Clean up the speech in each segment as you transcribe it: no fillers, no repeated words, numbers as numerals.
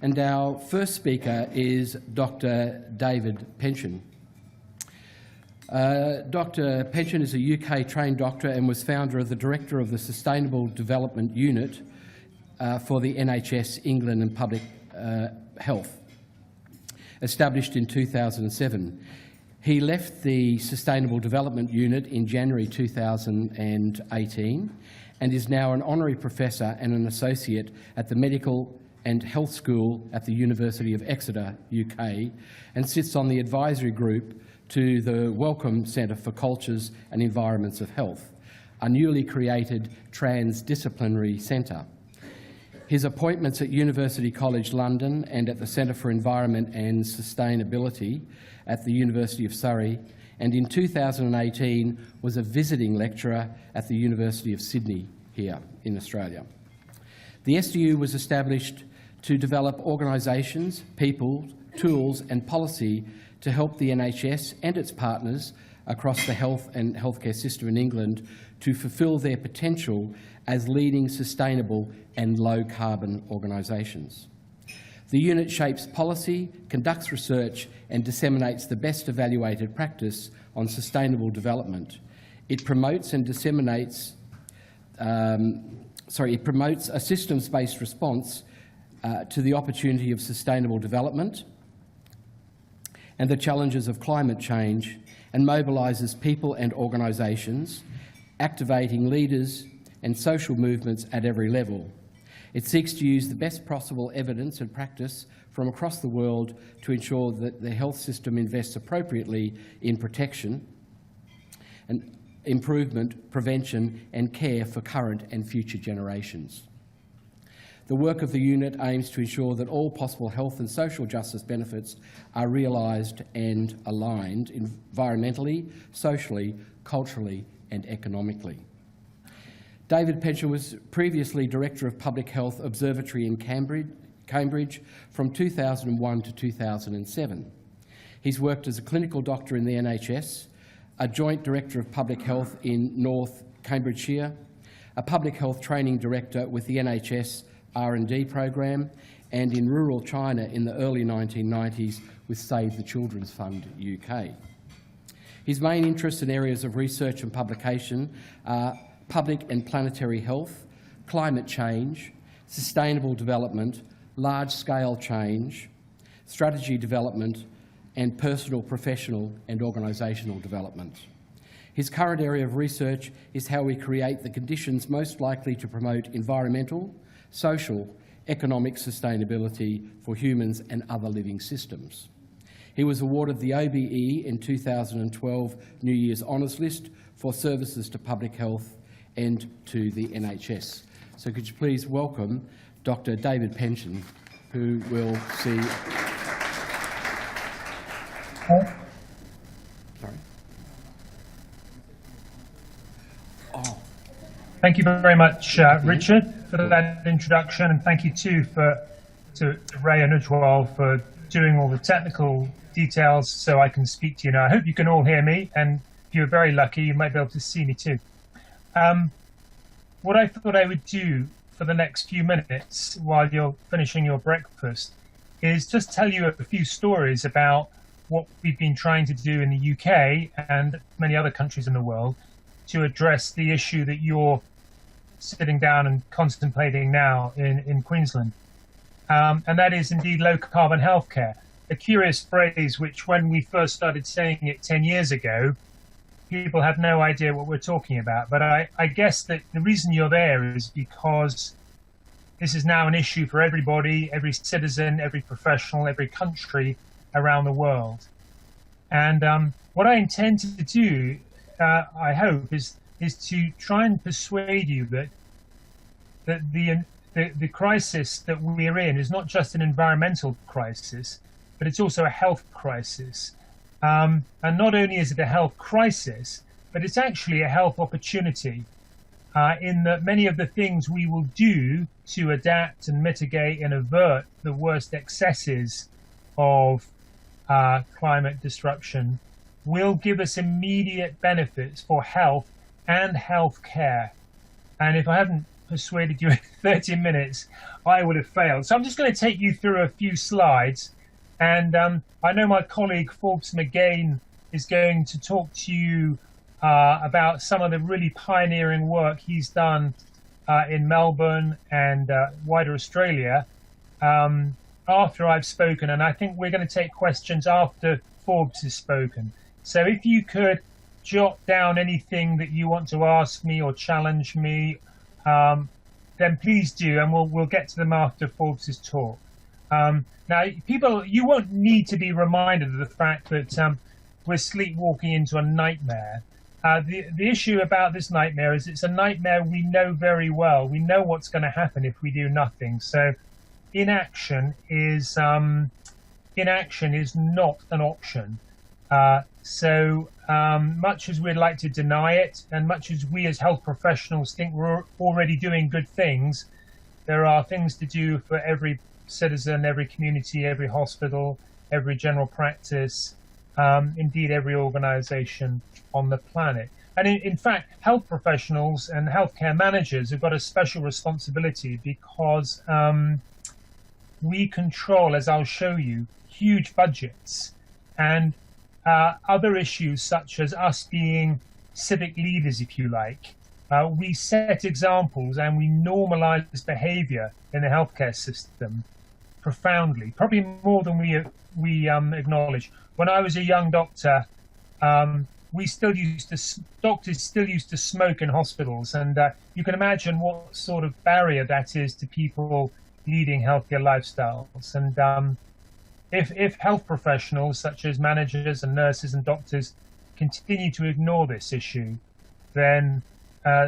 And our first speaker is Dr. David Pencheon. Dr. Pencheon is a UK-trained doctor and was founder of the Director of the Sustainable Development Unit for the NHS England and Public Health, established in 2007. He left the Sustainable Development Unit in January 2018 and is now an honorary professor and an associate at the Medical and Health School at the University of Exeter, UK, and sits on the advisory group to the Wellcome Centre for Cultures and Environments of Health, a newly created transdisciplinary centre. His appointments at University College London and at the Centre for Environment and Sustainability at the University of Surrey, and in 2018 was a visiting lecturer at the University of Sydney here in Australia. The SDU was established to develop organisations, people, tools and policy to help the NHS and its partners across the health and healthcare system in England to fulfil their potential as leading sustainable and low-carbon organisations. The unit shapes policy, conducts research and disseminates the best evaluated practice on sustainable development. It promotes and disseminates, it promotes a systems-based response to the opportunity of sustainable development and the challenges of climate change, and mobilises people and organisations, activating leaders and social movements at every level. It seeks to use the best possible evidence and practice from across the world to ensure that the health system invests appropriately in protection and improvement, prevention and care for current and future generations. The work of the unit aims to ensure that all possible health and social justice benefits are realised and aligned environmentally, socially, culturally and economically. David Pencheon was previously Director of Public Health Observatory in Cambridge from 2001 to 2007. He's worked as a clinical doctor in the NHS, a Joint Director of Public Health in North Cambridgeshire, a Public Health Training Director with the NHS R&D program, and in rural China in the early 1990s with Save the Children's Fund UK. His main interests in areas of research and publication are public and planetary health, climate change, sustainable development, large-scale change, strategy development, and personal, professional and organisational development. His current area of research is how we create the conditions most likely to promote environmental, social, economic sustainability for humans and other living systems. He was awarded the OBE in 2012 New Year's Honours List for services to public health and to the NHS. So could you please welcome Dr. David Pencheon, who will see... Sorry. Thank you very much, Richard, for that introduction, and thank you too to Ray and Ujwal for doing all the technical details so I can speak to you now. I hope you can all hear me, and if you're very lucky, you might be able to see me too. What I thought I would do for the next few minutes while you're finishing your breakfast is just tell you a few stories about what we've been trying to do in the UK and many other countries in the world to address the issue that you're sitting down and contemplating now in Queensland. And that is indeed low-carbon healthcare, a curious phrase which, when we first started saying it 10 years ago, people had no idea what we're talking about. But I guess that the reason you're there is because this is now an issue for everybody, every citizen, every professional, every country around the world. And what I intend to do, I hope, is to try and persuade you that the crisis that we're in is not just an environmental crisis, but it's also a health crisis. And not only is it a health crisis, but it's actually a health opportunity in that many of the things we will do to adapt and mitigate and avert the worst excesses of climate disruption will give us immediate benefits for health and health care. And if I haven't persuaded you in 30 minutes, I would have failed. So I'm just going to take you through a few slides. And I know my colleague Forbes McGain is going to talk to you about some of the really pioneering work he's done in Melbourne and wider Australia after I've spoken. And I think we're going to take questions after Forbes has spoken. So if you could jot down anything that you want to ask me or challenge me, then please do, and we'll get to them after Forbes's talk. Now, people, you won't need to be reminded of the fact that we're sleepwalking into a nightmare. The issue about this nightmare is it's a nightmare we know very well. We know what's going to happen if we do nothing. So inaction is not an option. Much as we'd like to deny it, and much as we as health professionals think we're already doing good things, there are things to do for every citizen, every community, every hospital, every general practice, indeed every organization on the planet. And in fact, health professionals and healthcare managers have got a special responsibility because we control, as I'll show you, huge budgets and other issues such as us being civic leaders, if you like. We set examples and we normalize behavior in the healthcare system profoundly, probably more than we acknowledge. When I was a young doctor, doctors still used to smoke in hospitals, and you can imagine what sort of barrier that is to people leading healthier lifestyles. And if health professionals such as managers and nurses and doctors continue to ignore this issue, then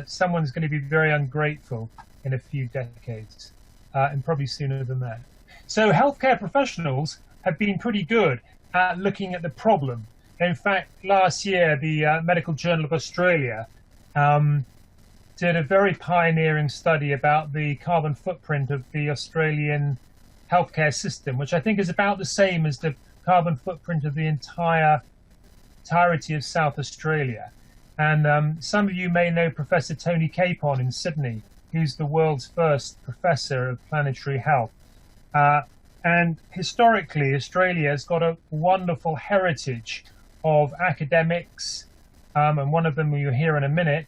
someone's going to be very ungrateful in a few decades, and probably sooner than that. So healthcare professionals have been pretty good at looking at the problem. In fact, last year, the Medical Journal of Australia did a very pioneering study about the carbon footprint of the Australian healthcare system, which I think is about the same as the carbon footprint of the entirety of South Australia. And some of you may know Professor Tony Capon in Sydney, who's the world's first professor of planetary health. And historically, Australia has got a wonderful heritage of academics, and one of them you'll hear in a minute,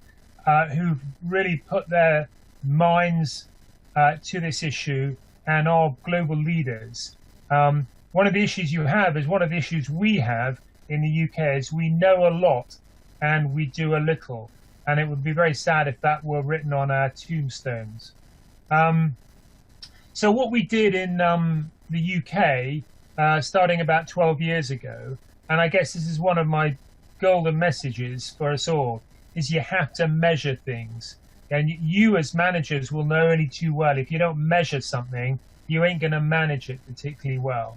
who've really put their minds to this issue and are global leaders. One of the issues you have is one of the issues we have in the UK is we know a lot and we do a little. And it would be very sad if that were written on our tombstones. So what we did in the UK, starting about 12 years ago, and I guess this is one of my golden messages for us all, is you have to measure things. And you as managers will know only too well, if you don't measure something, you ain't going to manage it particularly well.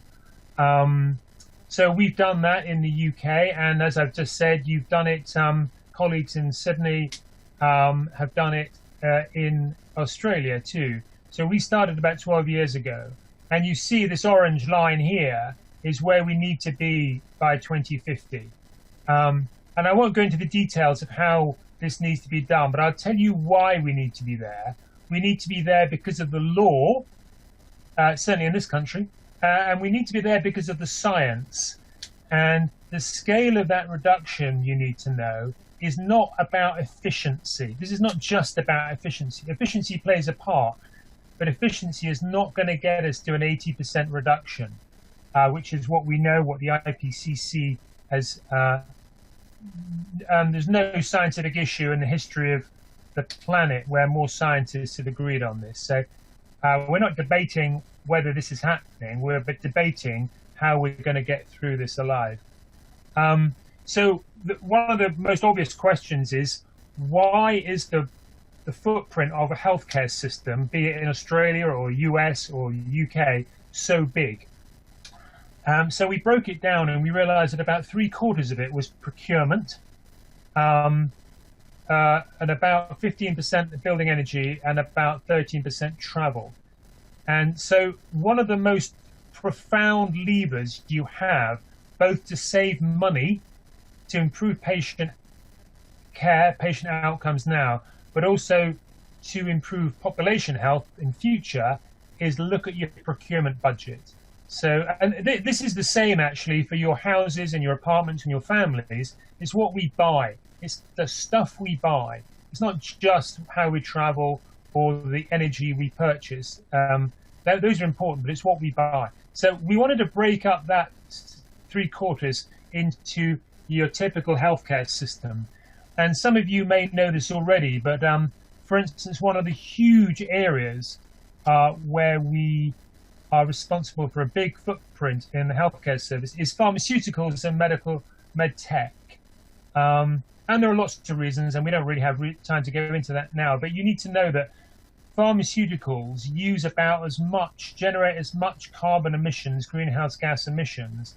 So we've done that in the UK, and as I've just said, you've done it, colleagues in Sydney have done it in Australia too. So we started about 12 years ago, and you see this orange line here is where we need to be by 2050. And I won't go into the details of how this needs to be done, but I'll tell you why we need to be there. We need to be there because of the law, certainly in this country, and we need to be there because of the science. And the scale of that reduction, you need to know, is not about efficiency. This is not just about efficiency. Efficiency plays a part, but efficiency is not going to get us to an 80% reduction, which is what we know, what the IPCC has. There's no scientific issue in the history of the planet where more scientists have agreed on this. So we're not debating whether this is happening. We're debating how we're going to get through this alive. So one of the most obvious questions is, why is the footprint of a healthcare system, be it in Australia or US or UK, so big? So we broke it down and we realized that about 3/4 of it was procurement, and about 15% building energy, and about 13% travel. And so one of the most profound levers you have, both to save money, to improve patient care, patient outcomes now, but also to improve population health in future is look at your procurement budget. So, and this is the same actually for your houses and your apartments and your families. It's what we buy. It's the stuff we buy. It's not just how we travel or the energy we purchase. Those are important, but it's what we buy. So we wanted to break up that 3/4 into your typical healthcare system. And some of you may know this already, but for instance, one of the huge areas where we are responsible for a big footprint in the healthcare service is pharmaceuticals and med tech. And there are lots of reasons, and we don't really have time to go into that now, but you need to know that pharmaceuticals use about as much, generate as much carbon emissions, greenhouse gas emissions,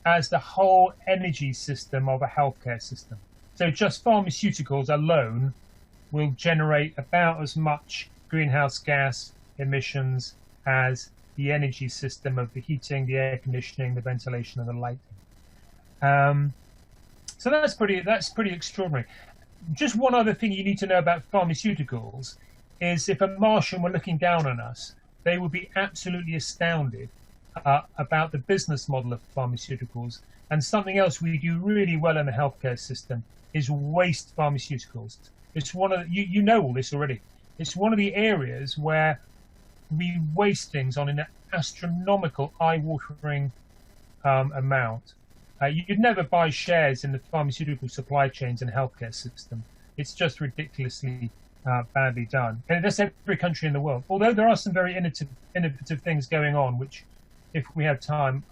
as the whole energy system of a healthcare system. So just pharmaceuticals alone will generate about as much greenhouse gas emissions as the energy system of the heating, the air conditioning, the ventilation, and the lighting. So that's pretty extraordinary. Just one other thing you need to know about pharmaceuticals is if a Martian were looking down on us, they would be absolutely astounded about the business model of pharmaceuticals. And something else we do really well in the healthcare system is waste pharmaceuticals. It's one of you know all this already. It's one of the areas where we waste things on an astronomical, eye-watering amount. You'd never buy shares in the pharmaceutical supply chains and healthcare system. It's just ridiculously badly done. And that's every country in the world. Although there are some very innovative things going on, which, if we have time,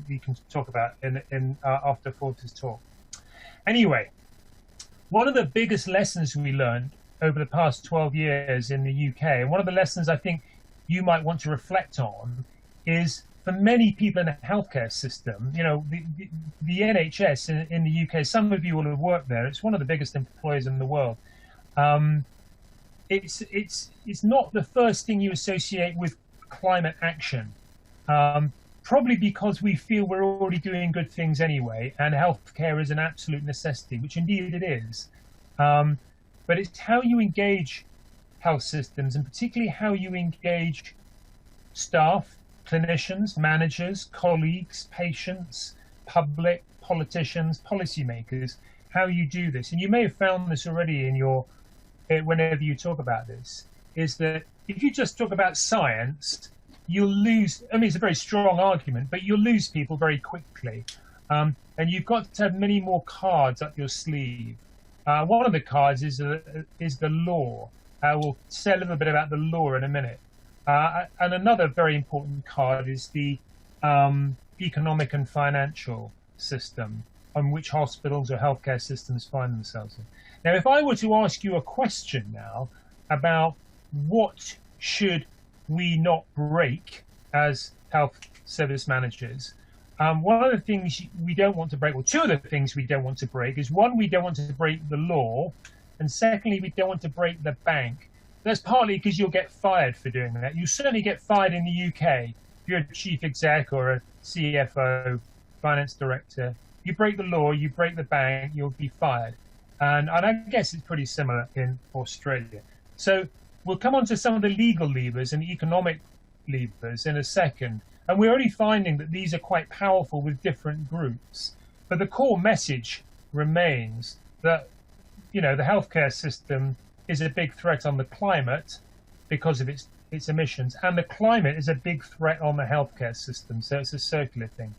we can talk about in after Forbes' talk. Anyway, one of the biggest lessons we learned over the past 12 years in the UK, and one of the lessons I think you might want to reflect on, is for many people in the healthcare system, you know, the NHS in the UK, some of you will have worked there. It's one of the biggest employers in the world. It's not the first thing you associate with climate action, probably because we feel we're already doing good things anyway, and healthcare is an absolute necessity, which indeed it is. But it's how you engage health systems, and particularly how you engage staff, clinicians, managers, colleagues, patients, public, politicians, policymakers, how you do this. And you may have found this already in your, whenever you talk about this, is that if you just talk about science, you'll lose, I mean, it's a very strong argument, but you'll lose people very quickly. And you've got to have many more cards up your sleeve. One of the cards is the law. We'll say a little bit about the law in a minute. And another very important card is the economic and financial system on which hospitals or healthcare systems find themselves in. Now, if I were to ask you a question now about what should we not break as health service managers, one of the things we don't want to break, well, two of the things we don't want to break is, one, we don't want to break the law, and secondly, we don't want to break the bank. That's partly because you'll get fired for doing that. You certainly get fired in the UK. If you're a chief exec or a CFO, finance director, you break the law, you break the bank, you'll be fired. And I guess it's pretty similar in Australia. So we'll come on to some of the legal levers and economic levers in a second. And we're already finding that these are quite powerful with different groups. But the core message remains that, you know, the healthcare system is a big threat on the climate because of its emissions, and the climate is a big threat on the healthcare system, so it's a circular thing.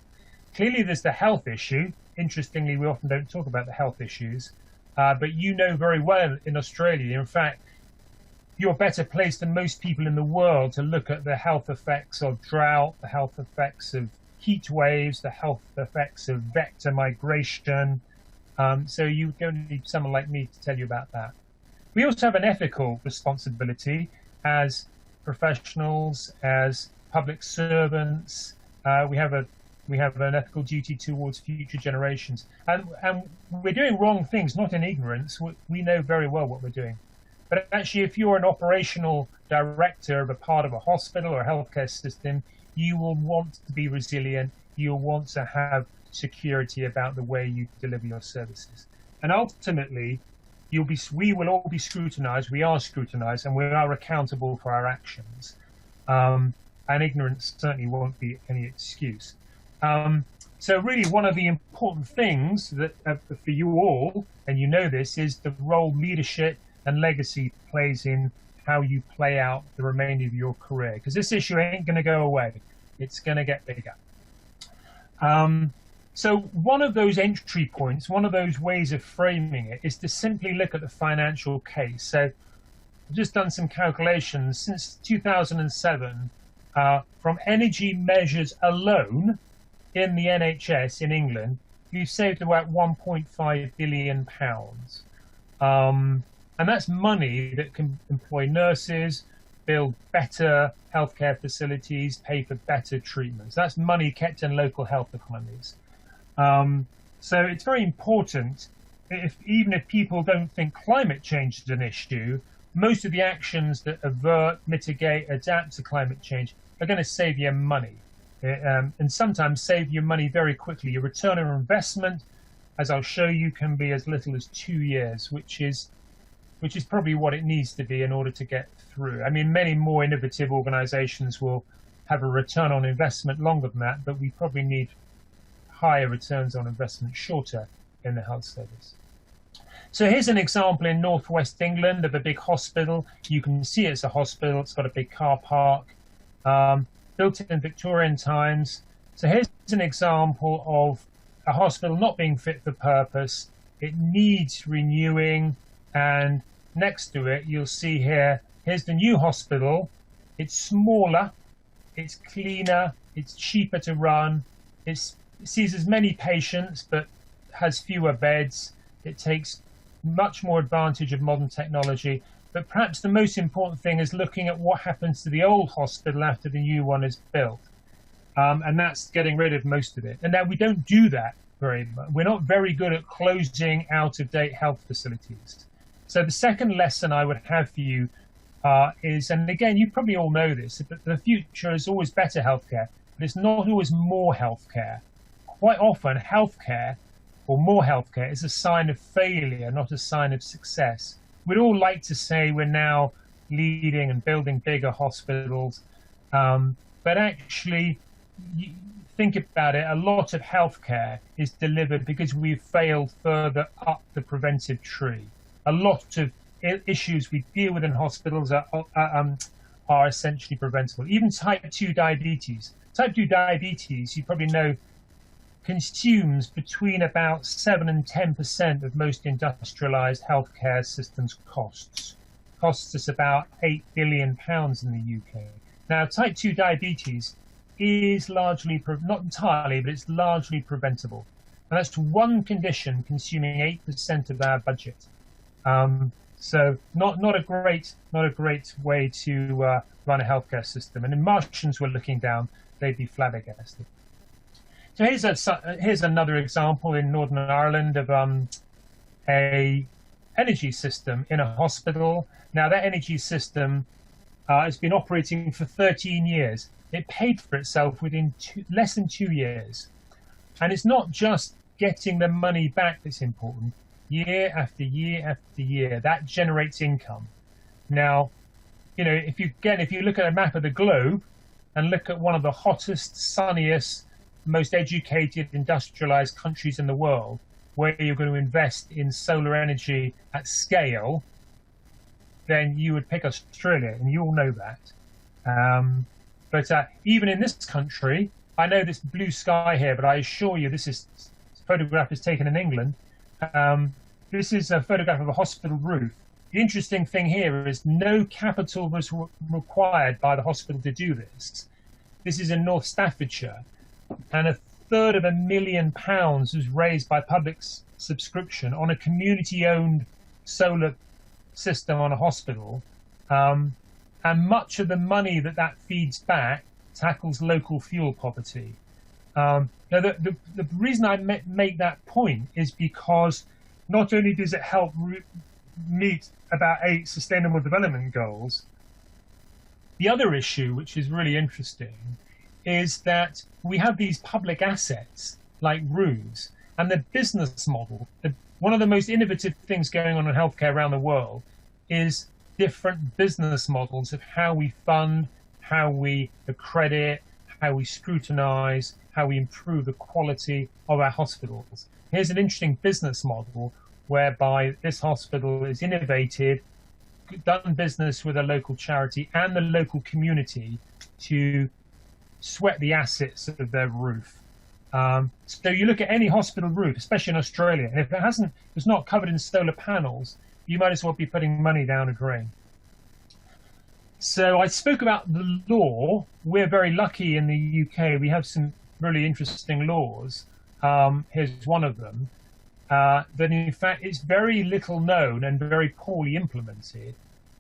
Clearly there's the health issue. Interestingly, we often don't talk about the health issues, but you know very well in Australia, in fact, you're better placed than most people in the world to look at the health effects of drought, the health effects of heat waves, the health effects of vector migration. So you don't need someone like me to tell you about that. We also have an ethical responsibility as professionals, as public servants. We have an ethical duty towards future generations. And we're doing wrong things, not in ignorance. We know very well what we're doing. But actually, if you're an operational director of a part of a hospital or a healthcare system, you will want to be resilient. You'll want to have security about the way you deliver your services. And ultimately, we will all be scrutinized, we are scrutinized, and we are accountable for our actions. And ignorance certainly won't be any excuse. So really one of the important things that for you all, and you know this, is the role leadership and legacy plays in how you play out the remainder of your career. Because this issue ain't going to go away. It's going to get bigger. So one of those entry points, one of those ways of framing it is to simply look at the financial case. So I've just done some calculations. Since 2007, from energy measures alone in the NHS in England, you've saved about £1.5 billion. And that's money that can employ nurses, build better healthcare facilities, pay for better treatments. That's money kept in local health economies. So it's very important, even if people don't think climate change is an issue, most of the actions that avert, mitigate, adapt to climate change are going to save you money. And sometimes save you money very quickly. Your return on investment, as I'll show you, can be as little as 2 years, which is probably what it needs to be in order to get through. I mean, many more innovative organizations will have a return on investment longer than that, but we probably need higher returns on investment shorter in the health service. So here's an example in northwest England of a big hospital. You can see it's a hospital. It's got a big car park, built in Victorian times. So here's an example of a hospital not being fit for purpose. It needs renewing, and next to it, you'll see here's the new hospital. It's smaller, it's cleaner, it's cheaper to run, it sees as many patients but has fewer beds. It takes much more advantage of modern technology. But perhaps the most important thing is looking at what happens to the old hospital after the new one is built. And that's getting rid of most of it. And now we don't do that very much. We're not very good at closing out-of-date health facilities. So the second lesson I would have for you is, and again, you probably all know this, but the future is always better healthcare, but it's not always more healthcare. Quite often, healthcare or more healthcare is a sign of failure, not a sign of success. We'd all like to say we're now leading and building bigger hospitals, but actually, think about it, a lot of healthcare is delivered because we've failed further up the preventive tree. A lot of issues we deal with in hospitals are essentially preventable. Even type 2 diabetes. Type 2 diabetes, you probably know, consumes between about 7 and 10% of most industrialized healthcare systems costs. Costs us about £8 billion in the UK. Now, type 2 diabetes is largely, not entirely, but it's largely preventable. And that's one condition consuming 8% of our budget. So not a great way to run a healthcare system. And if Martians were looking down, they'd be flabbergasted. So here's another example in Northern Ireland of a energy system in a hospital. Now that energy system has been operating for 13 years. It paid for itself within less than 2 years. And it's not just getting the money back that's important. Year after year after year, that generates income. Now, you know, if you look at a map of the globe and look at one of the hottest, sunniest, most educated, industrialized countries in the world, where you're going to invest in solar energy at scale, then you would pick Australia, and you all know that. But even in this country, I know this blue sky here, but I assure you this photograph is taken in England. This is a photograph of a hospital roof. The interesting thing here is no capital was required by the hospital to do this. This is in North Staffordshire, and £250,000 was raised by public subscription on a community-owned solar system on a hospital. And much of the money that feeds back tackles local fuel poverty. Now, the reason I make that point is because not only does it help meet about 8 Sustainable Development Goals, the other issue, which is really interesting, is that we have these public assets like roofs, and the business model, the one of the most innovative things going on in healthcare around the world is different business models of how we fund, how we accredit, how we scrutinize, how we improve the quality of our hospitals. Here's an interesting business model whereby this hospital is innovated, done business with a local charity and the local community to sweat the assets of their roof. So you look at any hospital roof, especially in Australia, and if it's not covered in solar panels, you might as well be putting money down a drain. So I spoke about the law. We're very lucky in the UK. We have some really interesting laws. Here's one of them. That in fact it's very little known and very poorly implemented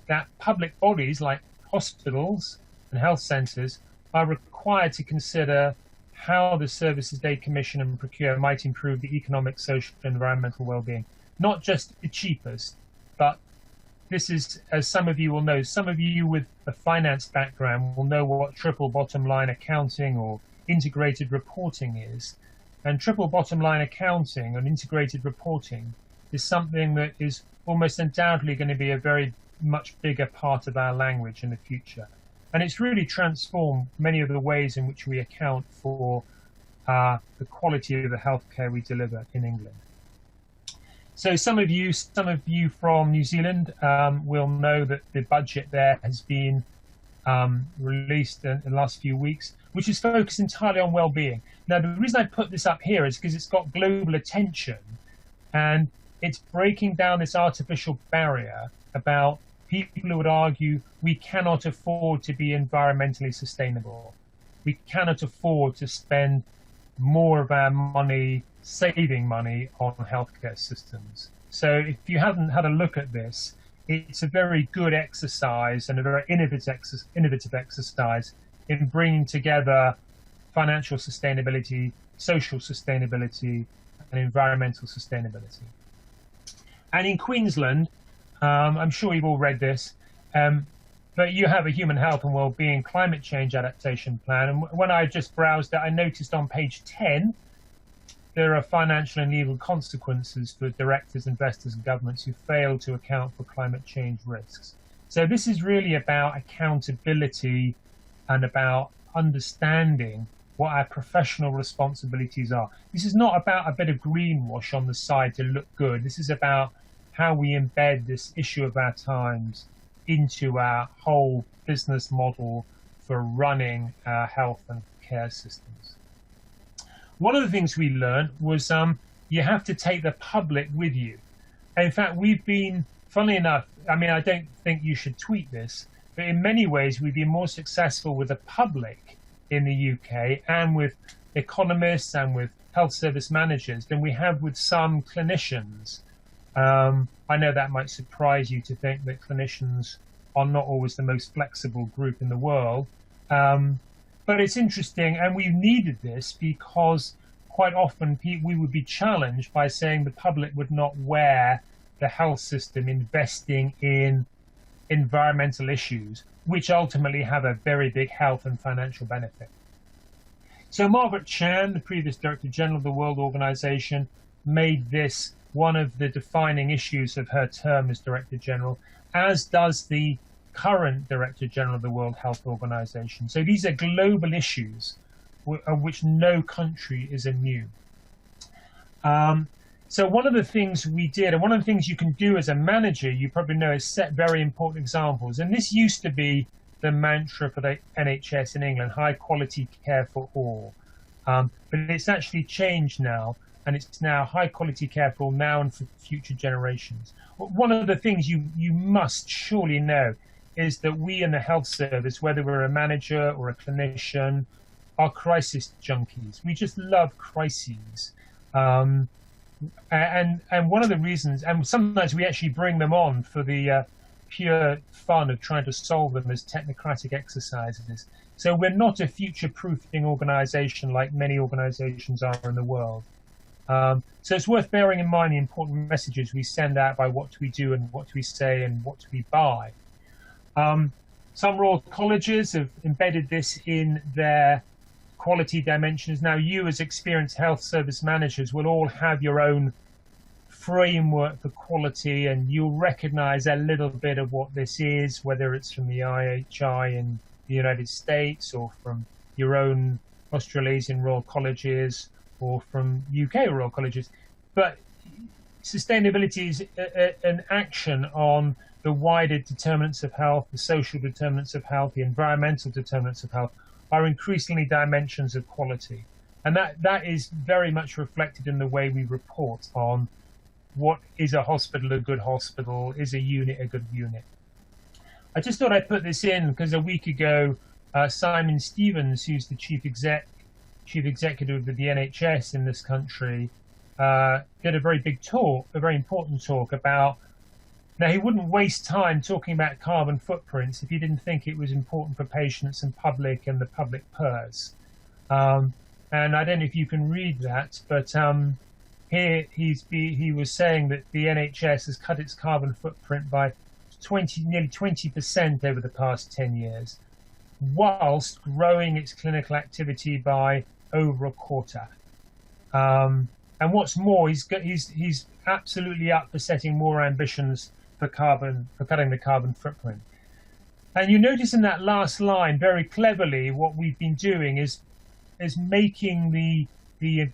that public bodies like hospitals and health centres are required to consider how the services they commission and procure might improve the economic, social and environmental well-being. Not just the cheapest, but this is, as some of you will know, some of you with a finance background will know what triple bottom line accounting or integrated reporting is. And triple bottom line accounting and integrated reporting is something that is almost undoubtedly going to be a very much bigger part of our language in the future. And it's really transformed many of the ways in which we account for the quality of the healthcare we deliver in England. So some of you from New Zealand will know that the budget there has been released in the last few weeks, which is focused entirely on well-being. Now, the reason I put this up here is because it's got global attention, and it's breaking down this artificial barrier about people who would argue we cannot afford to be environmentally sustainable. We cannot afford to spend more of our money saving money on healthcare systems. So if you haven't had a look at this, it's a very good exercise and a very innovative exercise in bringing together financial sustainability, social sustainability, and environmental sustainability. And in Queensland, I'm sure you've all read this, but you have a human health and well-being climate change adaptation plan. And when I just browsed it, I noticed on page 10, there are financial and legal consequences for directors, investors, and governments who fail to account for climate change risks. So this is really about accountability and about understanding what our professional responsibilities are. This is not about a bit of greenwash on the side to look good. This is about how we embed this issue of our times into our whole business model for running our health and care systems. One of the things we learned was you have to take the public with you. And in fact, we've been, funnily enough, I mean, I don't think you should tweet this, but in many ways, we've been more successful with the public in the UK and with economists and with health service managers than we have with some clinicians. I know that might surprise you to think that clinicians are not always the most flexible group in the world. But it's interesting, and we've needed this because quite often we would be challenged by saying the public would not wear the health system investing in environmental issues, which ultimately have a very big health and financial benefit. So Margaret Chan, the previous Director General of the World Organization, made this one of the defining issues of her term as Director General, as does the current Director General of the World Health Organization. So these are global issues of which no country is immune. So one of the things we did, and one of the things you can do as a manager, you probably know, is set very important examples. And this used to be the mantra for the NHS in England, high quality care for all. But it's actually changed now, and it's now high quality care for all now and for future generations. One of the things you must surely know is that we in the health service, whether we're a manager or a clinician, are crisis junkies. We just love crises. And one of the reasons, and sometimes we actually bring them on for the pure fun of trying to solve them as technocratic exercises. So we're not a future-proofing organization like many organizations are in the world. So it's worth bearing in mind the important messages we send out by what we do and what we say and what we buy. Some Royal Colleges have embedded this in their quality dimensions. Now you as experienced health service managers will all have your own framework for quality, and you'll recognize a little bit of what this is, whether it's from the IHI in the United States or from your own Australasian Royal Colleges or from UK Royal Colleges. But sustainability is an action on the wider determinants of health, the social determinants of health, the environmental determinants of health, are increasingly dimensions of quality. And that is very much reflected in the way we report on what is a hospital a good hospital, is a unit a good unit. I just thought I'd put this in because a week ago, Simon Stevens, who's the chief executive of the NHS in this country, did a very big talk, a very important talk about. Now, he wouldn't waste time talking about carbon footprints if he didn't think it was important for patients and public and the public purse. And I don't know if you can read that, but here he was saying that the NHS has cut its carbon footprint by nearly 20% over the past 10 years, whilst growing its clinical activity by over a quarter. And what's more, he's absolutely up for setting more ambitions for cutting the carbon footprint. And you notice in that last line, very cleverly, what we've been doing is making the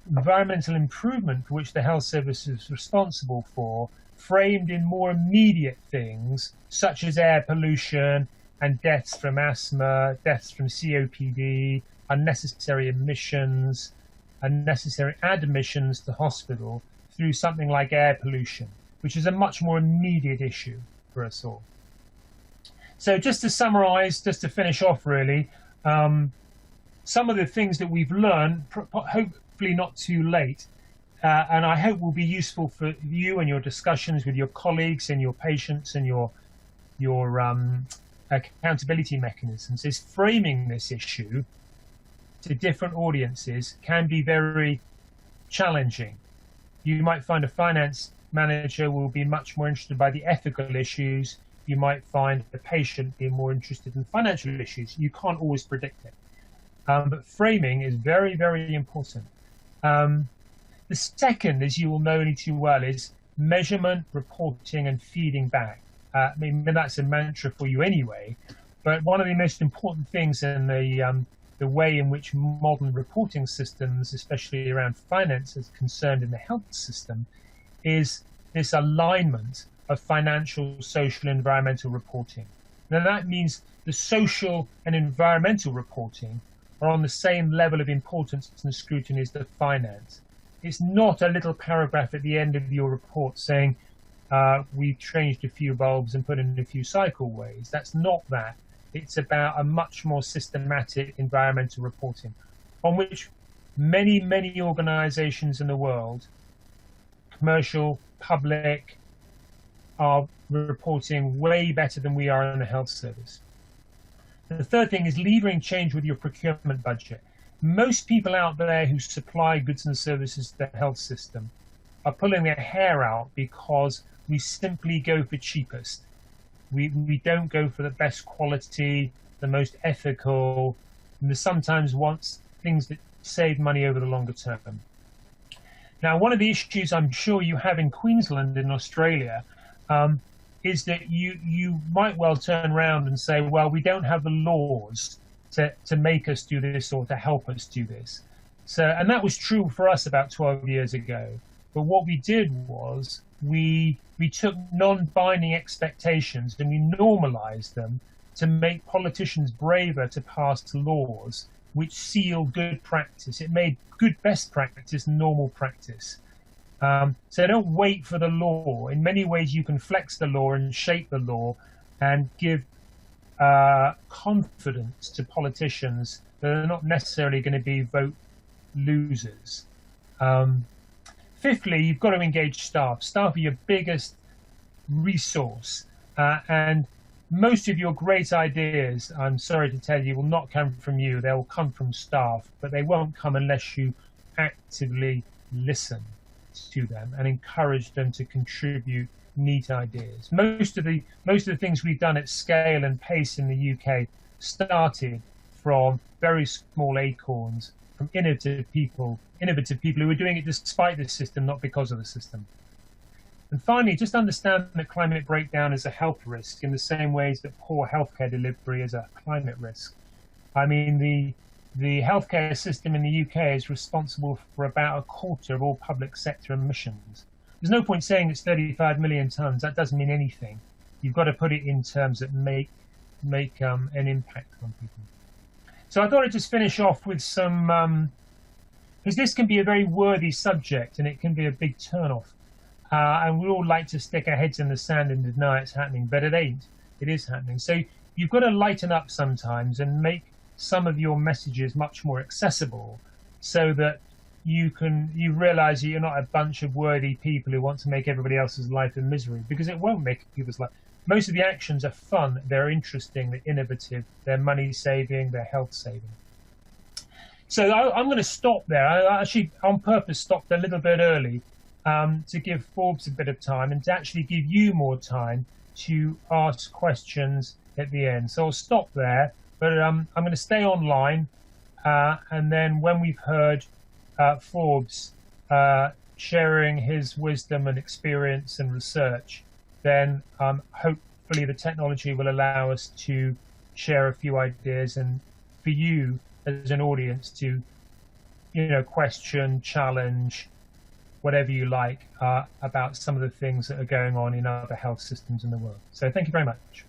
environmental improvement for which the health service is responsible for framed in more immediate things, such as air pollution and deaths from asthma, deaths from COPD, unnecessary admissions, unnecessary admissions to hospital through something like air pollution, which is a much more immediate issue for us all. So just to summarize, just to finish off really, some of the things that we've learned, hopefully not too late, and I hope will be useful for you and your discussions with your colleagues and your patients and your accountability mechanisms, is framing this issue to different audiences can be very challenging. You might find a finance manager will be much more interested by the ethical issues. You might find the patient being more interested in financial issues. You can't always predict it. But framing is very, very important. The second, as you will know only too well, is measurement, reporting, and feeding back. I mean, that's a mantra for you anyway, but one of the most important things in the way in which modern reporting systems, especially around finance, is concerned in the health system, is this alignment of financial, social, and environmental reporting. Now that means the social and environmental reporting are on the same level of importance and scrutiny as the finance. It's not a little paragraph at the end of your report saying, we've changed a few bulbs and put in a few cycleways. That's not that. It's about a much more systematic environmental reporting on which many, many organizations in the world, commercial, public, are reporting way better than we are in the health service. The third thing is levering change with your procurement budget. Most people out there who supply goods and services to the health system are pulling their hair out because we simply go for cheapest. We don't go for the best quality, the most ethical, and sometimes wants things that save money over the longer term. Now, one of the issues I'm sure you have in Queensland in Australia is that you might well turn around and say, well, we don't have the laws to make us do this or to help us do this. So, and that was true for us about 12 years ago. But what we did was we took non-binding expectations and we normalized them to make politicians braver to pass laws which seal good practice. It made good best practice normal practice. So don't wait for the law. In many ways, you can flex the law and shape the law and give confidence to politicians that are not necessarily going to be vote losers. Fifthly, you've got to engage staff. Staff are your biggest resource. And most of your great ideas, I'm sorry to tell you, will not come from you. They will come from staff, but they won't come unless you actively listen to them and encourage them to contribute neat ideas. Most of the things we've done at scale and pace in the UK started from very small acorns, from innovative people who were doing it despite the system, not because of the system. And finally, just understand that climate breakdown is a health risk in the same ways that poor healthcare delivery is a climate risk. I mean, the healthcare system in the UK is responsible for about a quarter of all public sector emissions. There's no point saying it's 35 million tonnes. That doesn't mean anything. You've got to put it in terms that make an impact on people. So I thought I'd just finish off with some, because this can be a very worthy subject and it can be a big turnoff. And we all like to stick our heads in the sand and deny it's happening, but it ain't. It is happening. So you've got to lighten up sometimes and make some of your messages much more accessible, so that you realize that you're not a bunch of worthy people who want to make everybody else's life a misery, because it won't make people's life. Most of the actions are fun, they're interesting, they're innovative, they're money saving, they're health saving. So I'm going to stop there. I actually on purpose stopped a little bit early to give Forbes a bit of time and to actually give you more time to ask questions at the end. So I'll stop there, but I'm going to stay online, and then when we've heard Forbes sharing his wisdom and experience and research, then hopefully the technology will allow us to share a few ideas, and for you as an audience to, question, challenge, whatever you like, about some of the things that are going on in other health systems in the world. So thank you very much.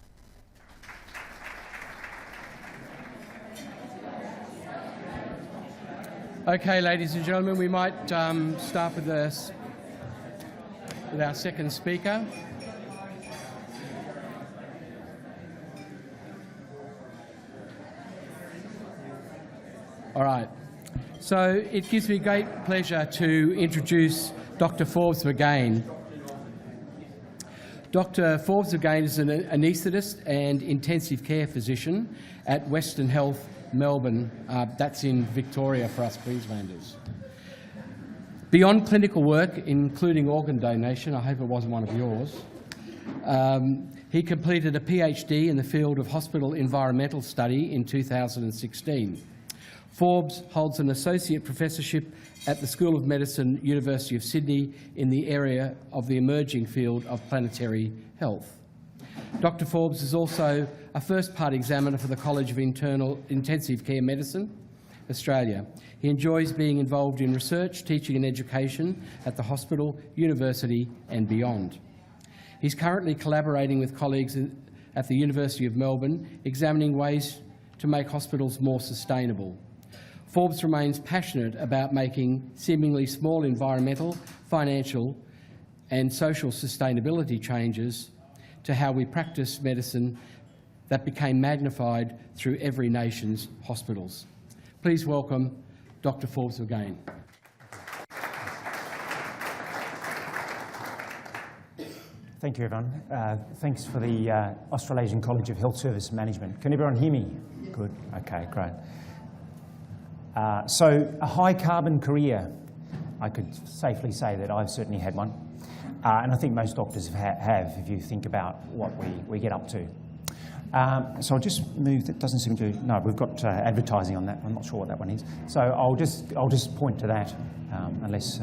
Okay, ladies and gentlemen, we might start with our second speaker. All right. So it gives me great pleasure to introduce Dr. Forbes McGain. Dr. Forbes McGain is an anaesthetist and intensive care physician at Western Health, Melbourne. That's in Victoria for us Queenslanders. Beyond clinical work, including organ donation, I hope it wasn't one of yours, he completed a PhD in the field of hospital environmental study in 2016. Forbes holds an associate professorship at the School of Medicine, University of Sydney, in the area of the emerging field of planetary health. Dr. Forbes is also a first-part examiner for the College of Intensive Care Medicine, Australia. He enjoys being involved in research, teaching and education at the hospital, university and beyond. He's currently collaborating with colleagues at the University of Melbourne, examining ways to make hospitals more sustainable. Forbes remains passionate about making seemingly small environmental, financial and social sustainability changes to how we practice medicine that became magnified through every nation's hospitals. Please welcome Dr. Forbes McGain. Thank you, everyone. Thanks for the Australasian College of Health Service Management. Can everyone hear me? Good. Okay, great. So a high carbon career, I could safely say that I've certainly had one. And I think most doctors have, if you think about what we get up to. So I'll just move, that doesn't seem to, no, we've got advertising on that. I'm not sure what that one is. So I'll just point to that, unless.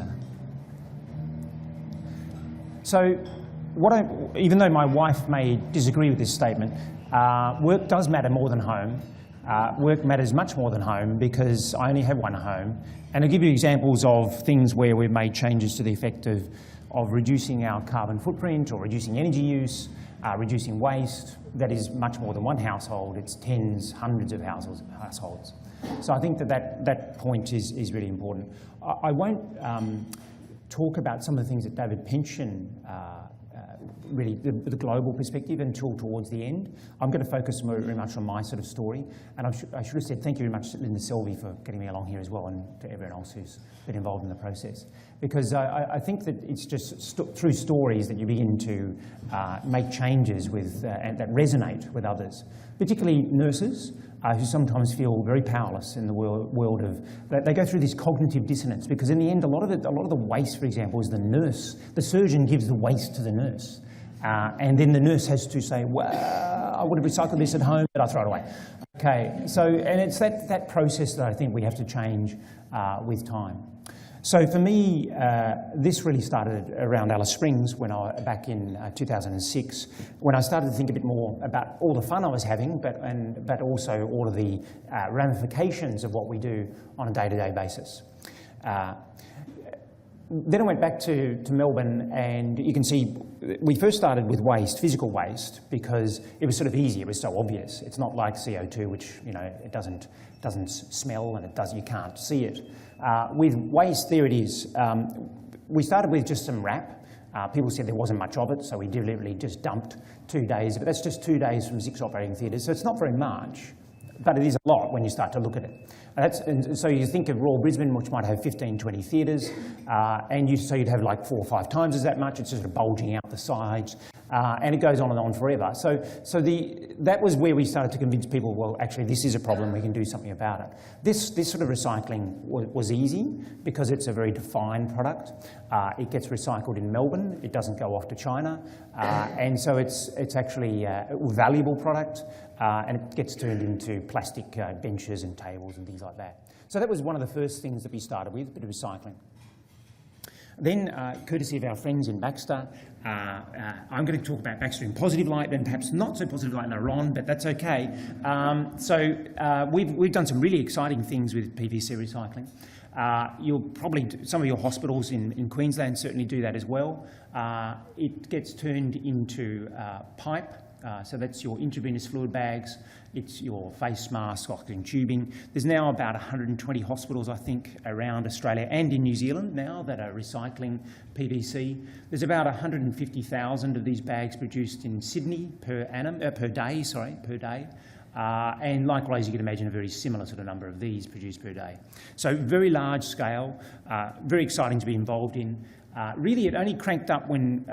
So even though my wife may disagree with this statement, work does matter more than home. Work matters much more than home because I only have one home. And I'll give you examples of things where we've made changes to the effect of reducing our carbon footprint or reducing energy use, reducing waste. That is much more than one household. It's tens, hundreds of households. So I think that point is really important. I won't talk about some of the things that David Pencheon really the global perspective until towards the end. I'm going to focus very much on my sort of story. And I should have said thank you very much to Linda Selvey for getting me along here as well, and to everyone else who's been involved in the process. Because I think that it's just through stories that you begin to make changes with and that resonate with others, particularly nurses who sometimes feel very powerless in the world of. They go through this cognitive dissonance because in the end, a lot of the waste, for example, is the nurse. The surgeon gives the waste to the nurse. And then the nurse has to say, well, I would have recycled this at home, but I throw it away. Okay, so, and it's that process that I think we have to change with time. So for me, this really started around Alice Springs back in 2006, when I started to think a bit more about all the fun I was having, but also all of the ramifications of what we do on a day-to-day basis. Then I went back to Melbourne, and you can see we first started with waste, physical waste, because it was sort of easy. It was so obvious. It's not like CO2, which it doesn't smell and you can't see it. With waste, there it is. We started with just some wrap. People said there wasn't much of it, so we deliberately just dumped 2 days. But that's just 2 days from 6 operating theatres, so it's not very much. But it is a lot when you start to look at it. And so you think of Royal Brisbane, which might have 15, 20 theatres, so you'd have like 4 or 5 times as that much. It's just sort of bulging out the sides, and it goes on and on forever. So that was where we started to convince people, well, actually, this is a problem. We can do something about it. This sort of recycling was easy because it's a very defined product. It gets recycled in Melbourne. It doesn't go off to China, and so it's actually a valuable product. And it gets turned into plastic benches and tables and things like that. So that was one of the first things that we started with, a bit of recycling. Then, courtesy of our friends in Baxter, I'm going to talk about Baxter in positive light and perhaps not so positive light later on, but that's okay. We've done some really exciting things with PVC recycling. Some of your hospitals in Queensland certainly do that as well. It gets turned into pipe. So that's your intravenous fluid bags, it's your face masks, oxygen tubing. There's now about 120 hospitals, I think, around Australia and in New Zealand now that are recycling PVC. There's about 150,000 of these bags produced in Sydney per day. And likewise, you can imagine a very similar sort of number of these produced per day. So very large scale, very exciting to be involved in. Really, it only cranked up when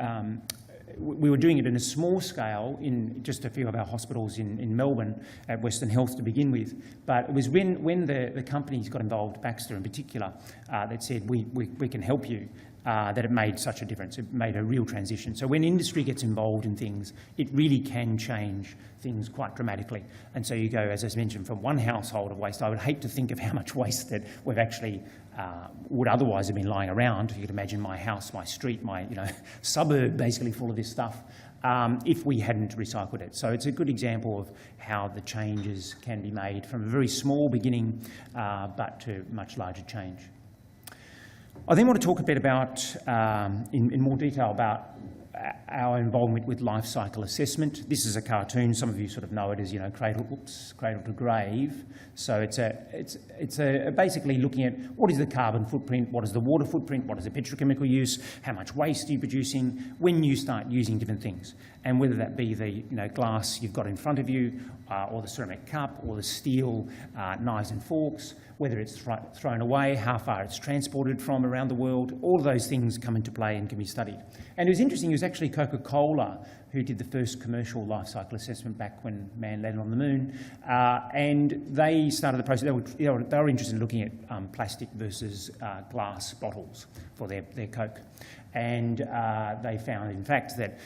we were doing it in a small scale in just a few of our hospitals in Melbourne at Western Health to begin with. But it was when the companies got involved, Baxter in particular, that said, we can help you, that it made such a difference. It made a real transition. So when industry gets involved in things, it really can change things quite dramatically. And so you go, as I mentioned, from one household of waste. I would hate to think of how much waste that we've actually would otherwise have been lying around. You could imagine my house, my street, my suburb basically full of this stuff if we hadn't recycled it. So it's a good example of how the changes can be made from a very small beginning but to much larger change. I then want to talk a bit about, in more detail, about our involvement with life cycle assessment. This is a cartoon. Some of you sort of know it as, cradle to grave. So it's basically looking at what is the carbon footprint, what is the water footprint, what is the petrochemical use, how much waste are you producing when you start using different things, and whether that be the glass you've got in front of you, or the ceramic cup, or the steel knives and forks, whether it's thrown away, how far it's transported from around the world. All of those things come into play and can be studied. And it was interesting, it was actually Coca-Cola who did the first commercial life cycle assessment back when man landed on the moon. And they started the process. They were interested in looking at plastic versus glass bottles for their Coke. And they found, in fact, that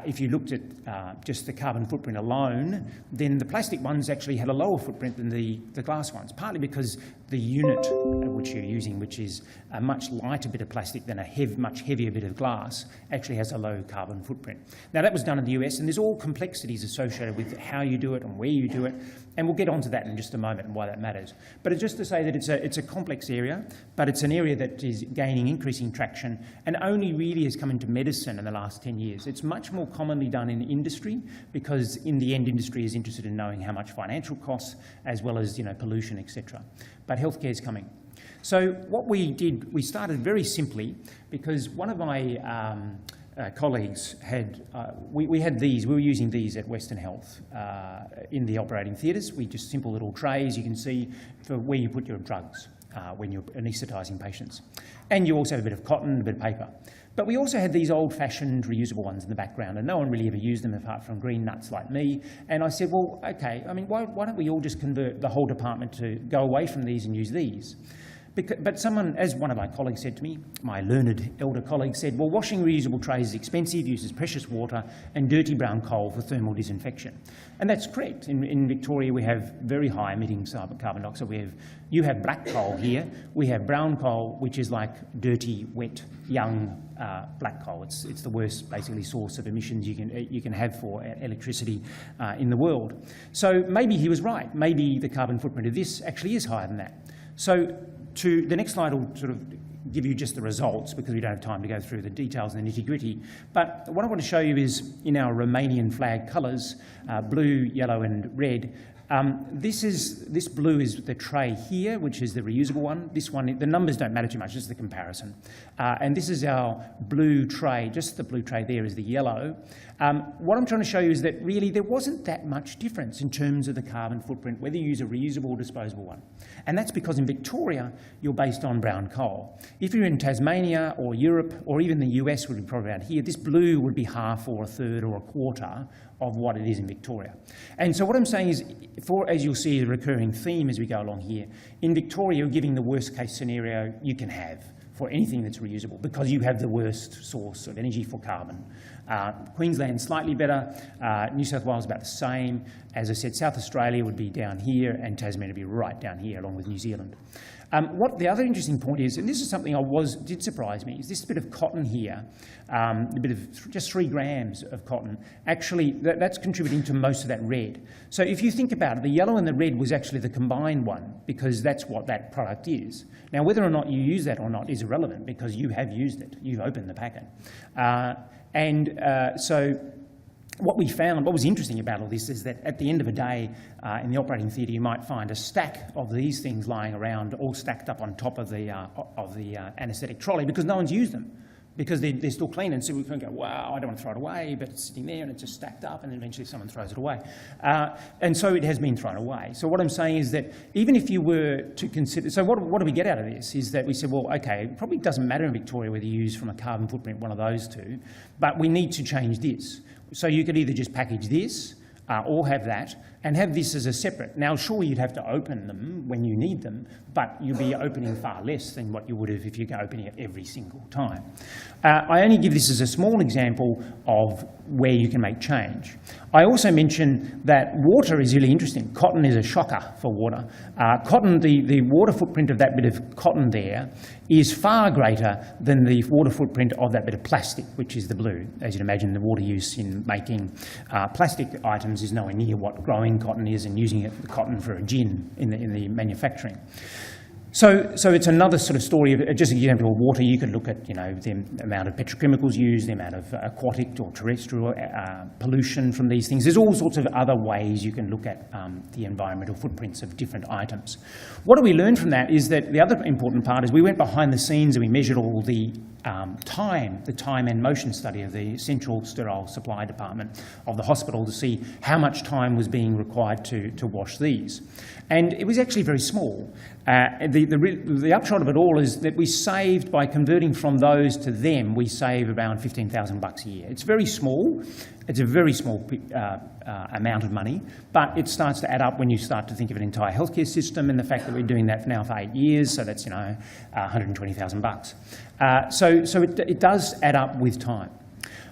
if you looked at just the carbon footprint alone, then the plastic ones actually had a lower footprint than the glass ones, partly because the unit which you're using, which is a much lighter bit of plastic than a much heavier bit of glass, actually has a low carbon footprint. Now, that was done in the US, and there's all complexities associated with how you do it and where you do it, and we'll get onto that in just a moment and why that matters. But it's just to say that it's a complex area, but it's an area that is gaining increasing traction and only really has come into medicine in the last 10 years. It's much more commonly done in industry because in the end industry is interested in knowing how much financial costs as well as pollution, etc. But healthcare is coming. So what we did, we started very simply because one of my colleagues had, we had these, we were using these at Western Health in the operating theatres. We just simple little trays you can see for where you put your drugs when you're anaesthetising patients. And you also have a bit of cotton, a bit of paper. But we also had these old-fashioned reusable ones in the background, and no one really ever used them apart from green nuts like me. And I said, well, okay, I mean, why don't we all just convert the whole department to go away from these and use these? But someone, as one of my colleagues said to me, my learned elder colleague said, well, washing reusable trays is expensive, uses precious water and dirty brown coal for thermal disinfection. And that's correct. In Victoria, we have very high emitting carbon dioxide. You have black coal here. We have brown coal, which is like dirty, wet, young black coal. It's the worst, basically, source of emissions you can have for electricity in the world. So maybe he was right. Maybe the carbon footprint of this actually is higher than that. So to the next slide will sort of give you just the results, because we don't have time to go through the details and the nitty-gritty. But what I want to show you is in our Romanian flag colours, blue, yellow and red. This blue is the tray here, which is the reusable one. This one, the numbers don't matter too much, just the comparison. And this is our blue tray, just the blue tray there is the yellow. What I'm trying to show you is that really there wasn't that much difference in terms of the carbon footprint, whether you use a reusable or disposable one. And that's because in Victoria, you're based on brown coal. If you're in Tasmania or Europe, or even the US would be probably around here, this blue would be half or a third or a quarter of what it is in Victoria. And so what I'm saying is, as you'll see a recurring theme as we go along here, in Victoria, you're giving the worst case scenario you can have for anything that's reusable, because you have the worst source of energy for carbon. Queensland slightly better, New South Wales about the same. As I said, South Australia would be down here, and Tasmania would be right down here, along with New Zealand. What the other interesting point is, and this is something did surprise me, is this bit of cotton here, a bit of just 3 grams of cotton. Actually, that's contributing to most of that red. So if you think about it, the yellow and the red was actually the combined one, because that's what that product is. Now, whether or not you use that or not is irrelevant, because you have used it. You've opened the packet. So what we found, what was interesting about all this, is that at the end of a day in the operating theatre, you might find a stack of these things lying around, all stacked up on top of the anaesthetic trolley, because no one's used them, because they're still clean. And so we can go, wow, I don't want to throw it away, but it's sitting there and it's just stacked up, and then eventually someone throws it away. And so it has been thrown away. So what I'm saying is that even if you were to consider, so what do we get out of this is that we said, well, okay, it probably doesn't matter in Victoria whether you use from a carbon footprint one of those two, but we need to change this. So you could either just package this or have that, and have this as a separate. Now, sure, you'd have to open them when you need them, but you'll be opening far less than what you would have if you're opening it every single time. I only give this as a small example of where you can make change. I also mentioned that water is really interesting. Cotton is a shocker for water. Cotton, the water footprint of that bit of cotton there is far greater than the water footprint of that bit of plastic, which is the blue. As you'd imagine, the water use in making plastic items is nowhere near what growing cotton is and using the cotton for a gin in the manufacturing. So it's another sort of story of just an example of water. You could look at, the amount of petrochemicals used, the amount of aquatic or terrestrial pollution from these things. There's all sorts of other ways you can look at the environmental footprints of different items. What do we learn from that is that the other important part is we went behind the scenes and we measured all the time and motion study of the Central Sterile Supply Department of the hospital to see how much time was being required to wash these. And it was actually very small. The upshot of it all is that we saved, by converting from those to them, we save around $15,000 a year. It's very small. It's a very small amount of money, but it starts to add up when you start to think of an entire healthcare system, and the fact that we're doing that now for 8 years, so that's $120,000. So it does add up with time.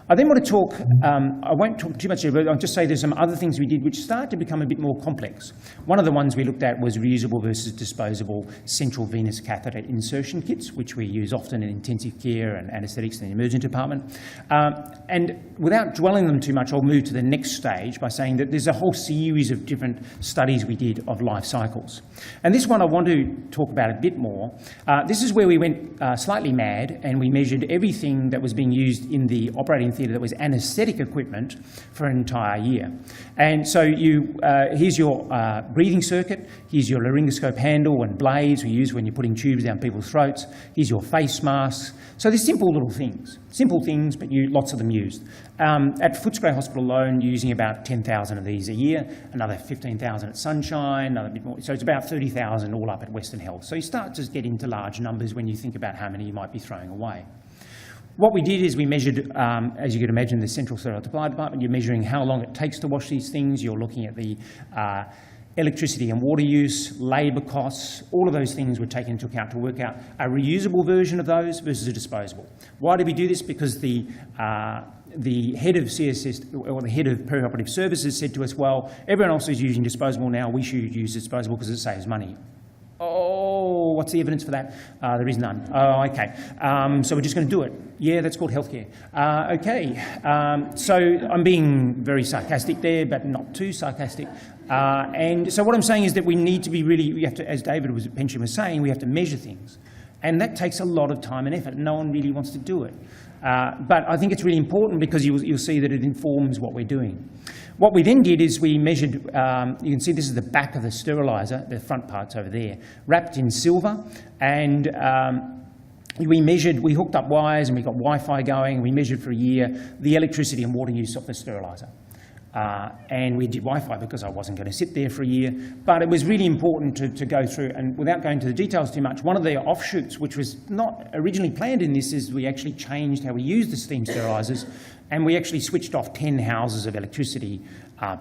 I then want to talk, I won't talk too much here, but I'll just say there's some other things we did which started to become a bit more complex. One of the ones we looked at was reusable versus disposable central venous catheter insertion kits, which we use often in intensive care and anaesthetics in the emergency department. And without dwelling on them too much, I'll move to the next stage by saying that there's a whole series of different studies we did of life cycles. And this one I want to talk about a bit more. This is where we went slightly mad, and we measured everything that was being used in the operating theatre that was anaesthetic equipment for an entire year. And so here's your breathing circuit, here's your laryngoscope handle and blades we use when you're putting tubes down people's throats, here's your face masks. So there's simple little things, but lots of them used. At Footscray Hospital alone, you're using about 10,000 of these a year, another 15,000 at Sunshine, another bit more. So it's about 30,000 all up at Western Health. So you start to get into large numbers when you think about how many you might be throwing away. What we did is we measured, as you could imagine, the Central Sterile Supply Department. You're measuring how long it takes to wash these things. You're looking at the electricity and water use, labour costs, all of those things were taken into account to work out a reusable version of those versus a disposable. Why did we do this? Because the head of CSS, or the head of perioperative services, said to us, well, everyone else is using disposable now, we should use disposable because it saves money. Oh, what's the evidence for that? There is none. Oh, okay. So we're just going to do it. Yeah, that's called healthcare. Okay. So I'm being very sarcastic there, but not too sarcastic. And so what I'm saying is that we need to be really, we have to, as Pencheon was saying, we have to measure things. And that takes a lot of time and effort. No one really wants to do it. But I think it's really important because you'll see that it informs what we're doing. What we then did is we measured, you can see this is the back of the steriliser, the front part's over there, wrapped in silver, and we hooked up wires and we got Wi-Fi going, we measured for a year the electricity and water use of the steriliser. And we did Wi-Fi because I wasn't going to sit there for a year, but it was really important to go through, and without going to the details too much, one of the offshoots, which was not originally planned in this, is we actually changed how we use the steam sterilisers, and we actually switched off 10 houses of electricity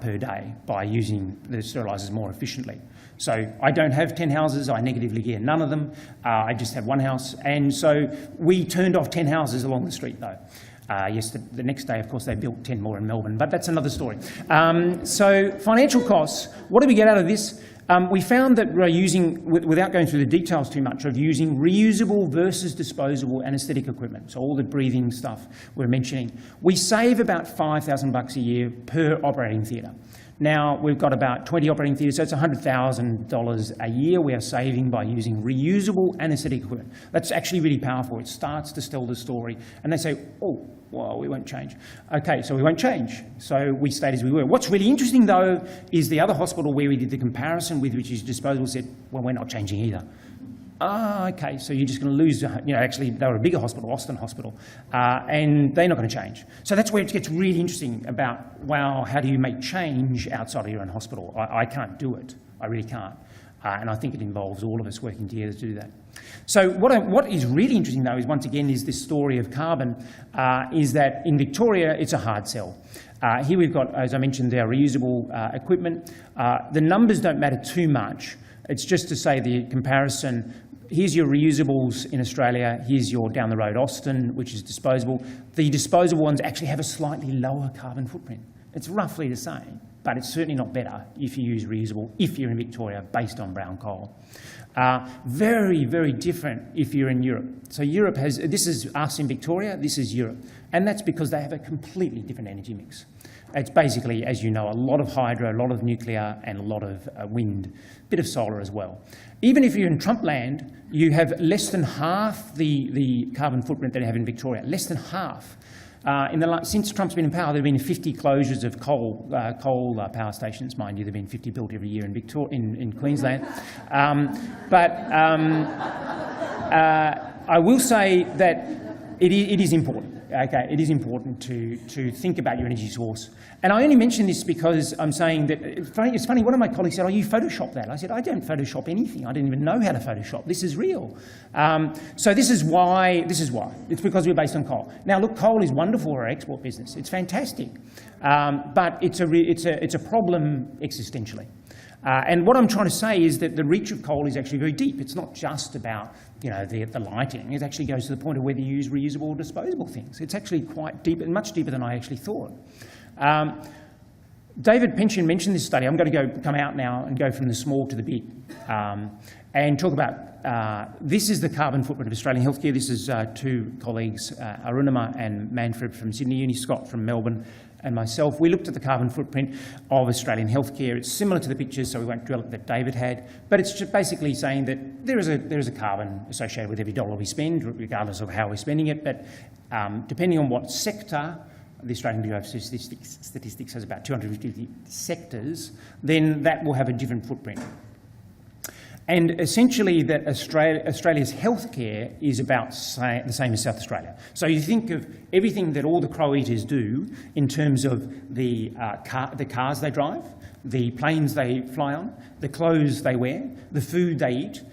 per day by using the sterilisers more efficiently. So I don't have 10 houses, I negatively gear none of them, I just have one house, and so we turned off 10 houses along the street though. Yes, the next day, of course, they built 10 more in Melbourne, but that's another story. So financial costs, what do we get out of this? We found that we're using, without going through the details too much, of using reusable versus disposable anaesthetic equipment, so all the breathing stuff we're mentioning. We save about $5,000 a year per operating theatre. Now, we've got about 20 operating theatres, so it's $100,000 a year we are saving by using reusable anaesthetic equipment. That's actually really powerful. It starts to tell the story, and they say, oh, well, we won't change. Okay, so we won't change. So we stayed as we were. What's really interesting, though, is the other hospital where we did the comparison with, which is disposable, said, well, we're not changing either. Ah, okay, so you're just going to lose, actually, they were a bigger hospital, Austin Hospital, and they're not going to change. So that's where it gets really interesting about, wow, how do you make change outside of your own hospital? I can't do it. I really can't. And I think it involves all of us working together to do that. So what is really interesting, though, is once again, is this story of carbon, is that in Victoria, it's a hard sell. Here we've got, as I mentioned, our reusable equipment. The numbers don't matter too much. It's just to say the comparison. Here's your reusables in Australia, here's your down the road Austin, which is disposable. The disposable ones actually have a slightly lower carbon footprint. It's roughly the same, but it's certainly not better if you use reusable, if you're in Victoria, based on brown coal. Very, very different if you're in Europe. So Europe has, this is us in Victoria, this is Europe. And that's because they have a completely different energy mix. It's basically, as you know, a lot of hydro, a lot of nuclear, and a lot of wind, a bit of solar as well. Even if you're in Trump land, you have less than half the carbon footprint that you have in Victoria, less than half. Since Trump's been in power, there have been 50 closures of coal power stations. Mind you, there have been 50 built every year in Queensland. I will say that it is important. Okay, it is important to think about your energy source. And I only mention this because I'm saying that, it's funny, one of my colleagues said, oh, you Photoshop that. I said, I don't Photoshop anything. I didn't even know how to Photoshop. This is real. So this is why. It's because we're based on coal. Now, look, coal is wonderful for our export business. It's fantastic. But it's a problem existentially. And what I'm trying to say is that the reach of coal is actually very deep. It's not just about the lighting. It actually goes to the point of whether you use reusable or disposable things. It's actually quite deep and much deeper than I actually thought. David Pencheon mentioned this study. I'm going to come out now and go from the small to the big and talk about this is the carbon footprint of Australian healthcare. This is two colleagues, Arunima and Manfred from Sydney Uni, Scott from Melbourne, and myself. We looked at the carbon footprint of Australian healthcare. It's similar to the pictures, so we won't drill it, that David had, but it's just basically saying that there is a carbon associated with every dollar we spend, regardless of how we're spending it, but depending on what sector, the Australian Bureau of Statistics has about 250 sectors, then that will have a different footprint. And essentially that Australia's healthcare is about the same as South Australia. So you think of everything that all the crow eaters do in terms of the cars they drive, the planes they fly on, the clothes they wear, the food they eat,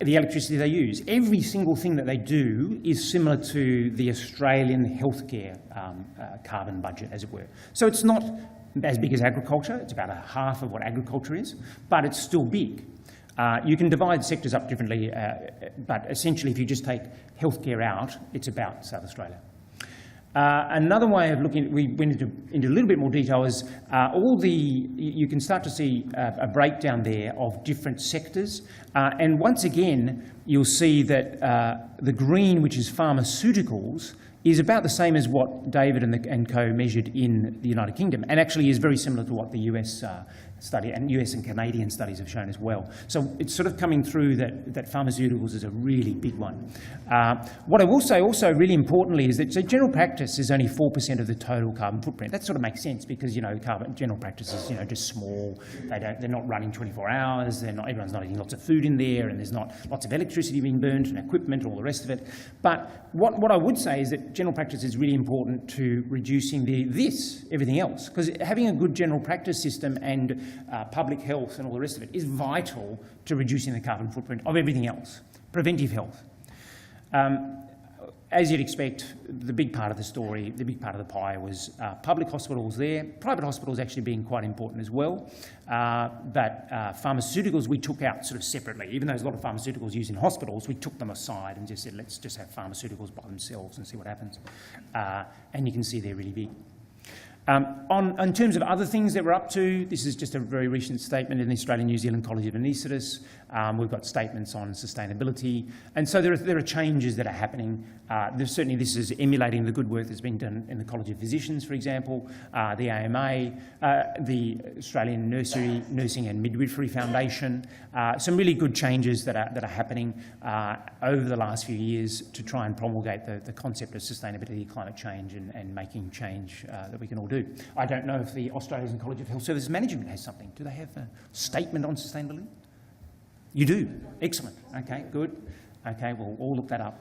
the electricity they use. Every single thing that they do is similar to the Australian healthcare carbon budget, as it were. So it's not as big as agriculture. It's about a half of what agriculture is, but it's still big. You can divide sectors up differently, but essentially if you just take healthcare out, it's about South Australia. Another way of looking, we went into a little bit more detail, is you can start to see a breakdown there of different sectors. And once again, you'll see that the green, which is pharmaceuticals, is about the same as what David and co measured in the United Kingdom, and actually is very similar to what the US study and US and Canadian studies have shown as well. So it's sort of coming through that pharmaceuticals is a really big one. What I will say also really importantly is that general practice is only 4% of the total carbon footprint. That sort of makes sense because general practice is just small. They're not running 24 hours. Everyone's not eating lots of food in there, and there's not lots of electricity being burnt and equipment and all the rest of it. But what I would say is that general practice is really important to reducing everything else, because having a good general practice system and public health and all the rest of it is vital to reducing the carbon footprint of everything else. Preventive health. As you'd expect, the big part of the story, the big part of the pie was public hospitals there, private hospitals actually being quite important as well, but pharmaceuticals we took out sort of separately. Even though there's a lot of pharmaceuticals used in hospitals, we took them aside and just said, let's just have pharmaceuticals by themselves and see what happens. And you can see they're really big. In terms of other things that we're up to, this is just a very recent statement in the Australian-New Zealand College of Anaesthetists. We've got statements on sustainability. And so there are changes that are happening. Certainly this is emulating the good work that's been done in the College of Physicians, for example, the AMA, the Australian Nursing and Midwifery Foundation. Some really good changes that are happening over the last few years to try and promulgate the concept of sustainability, climate change, and making change that we can all do. I don't know if the Australian College of Health Services Management has something. Do they have a statement on sustainability? You do? Excellent. Okay, good. Okay, we'll all look that up.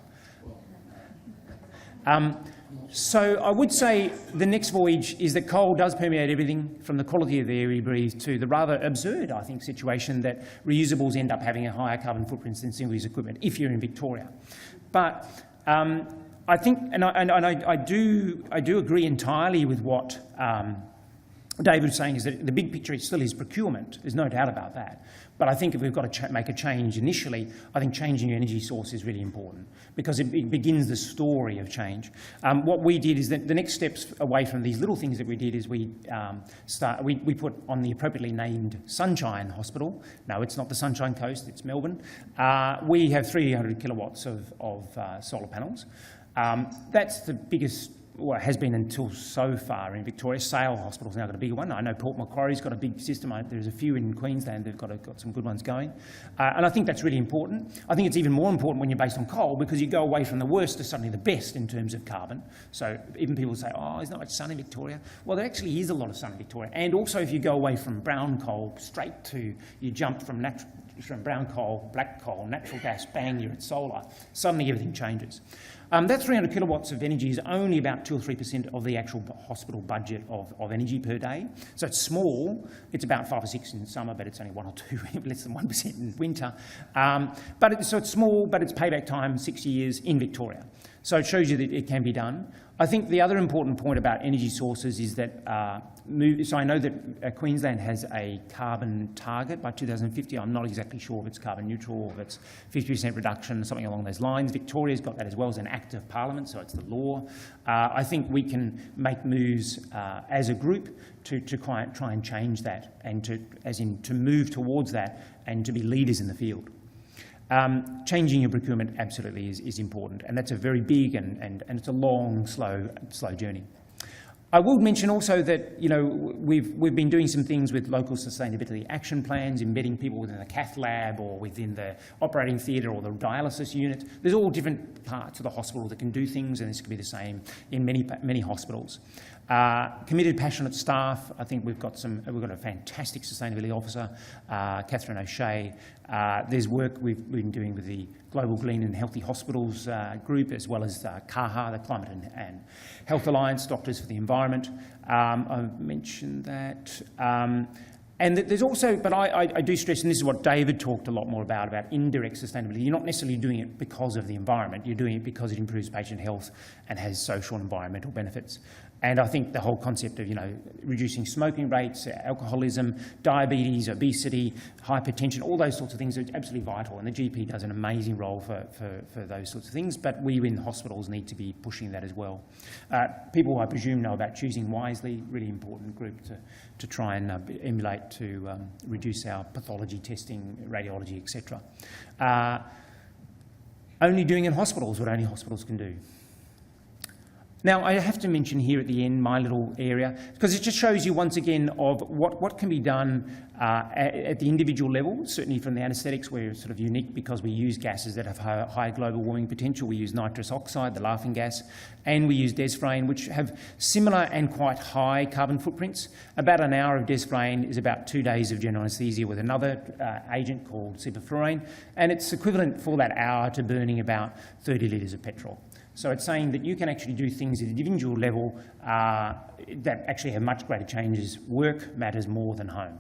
So I would say the next voyage is that coal does permeate everything from the quality of the air we breathe to the rather absurd, I think, situation that reusables end up having a higher carbon footprint than single-use equipment if you're in Victoria. But I think, and I do agree entirely with what David was saying, is that the big picture still is procurement. There's no doubt about that. But I think if we've got to make a change initially, I think changing your energy source is really important because it begins the story of change. What we did is that the next steps away from these little things that we did is we put on the appropriately named Sunshine Hospital. No, it's not the Sunshine Coast, it's Melbourne. We have 300 kilowatts of solar panels. That's the biggest, well, it has been until so far in Victoria. Sale Hospital's now got a bigger one. I know Port Macquarie's got a big system. There's a few in Queensland that've got some good ones going. And I think that's really important. I think it's even more important when you're based on coal because you go away from the worst to suddenly the best in terms of carbon. So even people say, oh, there's not much sun in Victoria. Well, there actually is a lot of sun in Victoria. And also if you go away from brown coal straight to, you jump from brown coal, black coal, natural gas, bang, you're at solar. Suddenly everything changes. That 300 kilowatts of energy is only about 2 or 3% of the actual hospital budget of energy per day. So it's small. It's about 5 or 6 in summer, but it's only 1 or 2, less than 1% in winter. So it's small, but it's payback time 6 years in Victoria. So it shows you that it can be done. I think the other important point about energy sources is that, so I know that Queensland has a carbon target by 2050. I'm not exactly sure if it's carbon neutral or if it's 50% reduction, something along those lines. Victoria's got that as well as an act of parliament, so it's the law. I think we can make moves as a group to try and change that and to move towards that and to be leaders in the field. Changing your procurement absolutely is important, and that's a very big and it's a long, slow journey. I will mention also that we've been doing some things with local sustainability action plans, embedding people within the cath lab or within the operating theatre or the dialysis unit. There's all different parts of the hospital that can do things, and this could be the same in many hospitals. Committed, passionate staff. I think we've got a fantastic sustainability officer, Catherine O'Shea. There's work we've been doing with the Global Green and Healthy Hospitals group, as well as CAHA, the Climate and Health Alliance, Doctors for the Environment. I've mentioned that. And there's also, but I do stress, and this is what David talked a lot more about indirect sustainability. You're not necessarily doing it because of the environment. You're doing it because it improves patient health and has social and environmental benefits. And I think the whole concept of, reducing smoking rates, alcoholism, diabetes, obesity, hypertension, all those sorts of things are absolutely vital. And the GP does an amazing role for those sorts of things, but we in hospitals need to be pushing that as well. People, I presume, know about choosing wisely, really important group to try and emulate to reduce our pathology testing, radiology, etc. Only doing in hospitals what only hospitals can do. Now, I have to mention here at the end my little area, because it just shows you once again of what can be done at the individual level. Certainly from the anaesthetics, we're sort of unique because we use gases that have high global warming potential. We use nitrous oxide, the laughing gas, and we use desflurane, which have similar and quite high carbon footprints. About an hour of desflurane is about 2 days of general anaesthesia with another agent called superfluorane, and it's equivalent for that hour to burning about 30 litres of petrol. So it's saying that you can actually do things at an individual level that actually have much greater changes. Work matters more than home.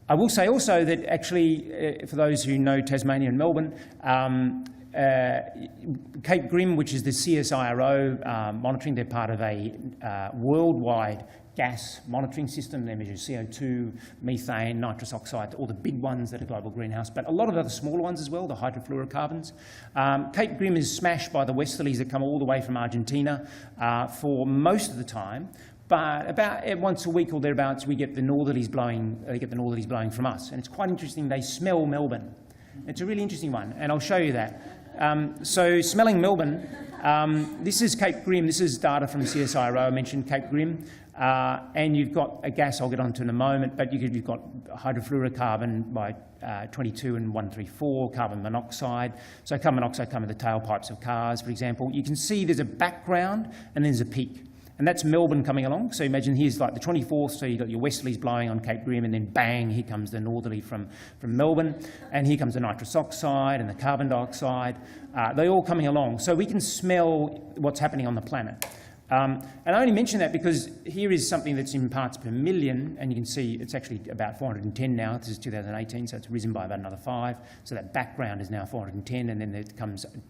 I will say also that actually, for those who know Tasmania and Melbourne, Cape Grim, which is the CSIRO monitoring, they're part of a worldwide gas monitoring system. They measure CO2, methane, nitrous oxide, all the big ones that are global greenhouse, but a lot of other smaller ones as well, the hydrofluorocarbons. Cape Grim is smashed by the westerlies that come all the way from Argentina for most of the time, but about once a week or thereabouts we get the northerlies blowing. They get the northerlies blowing from us, and it's quite interesting. They smell Melbourne. It's a really interesting one, and I'll show you that. So smelling Melbourne, this is Cape Grim. This is data from CSIRO. I mentioned Cape Grim. And you've got a gas I'll get onto in a moment, but you've got hydrofluorocarbon by 22 and 134, carbon monoxide. So carbon monoxide come in the tailpipes of cars, for example. You can see there's a background and there's a peak. And that's Melbourne coming along. So imagine here's like the 24th, so you've got your westerlies blowing on Cape Grim, and then bang, here comes the northerly from Melbourne. And here comes the nitrous oxide and the carbon dioxide. They're all coming along. So we can smell what's happening on the planet. And I only mention that because here is something that's in parts per million, and you can see it's actually about 410 now. This is 2018, so it's risen by about another 5. So that background is now 410, and then it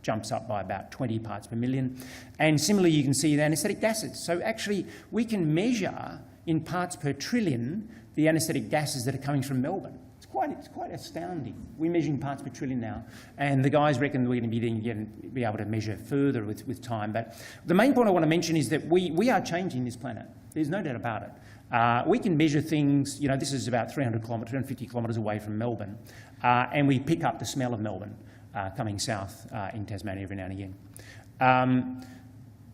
jumps up by about 20 parts per million. And similarly, you can see the anaesthetic gases. So actually, we can measure in parts per trillion the anaesthetic gases that are coming from Melbourne. It's quite astounding. We're measuring parts per trillion now, and the guys reckon we're going to be able to measure further with time. But the main point I want to mention is that we are changing this planet. There's no doubt about it. We can measure things. This is about 350 kilometres away from Melbourne, and we pick up the smell of Melbourne coming south in Tasmania every now and again.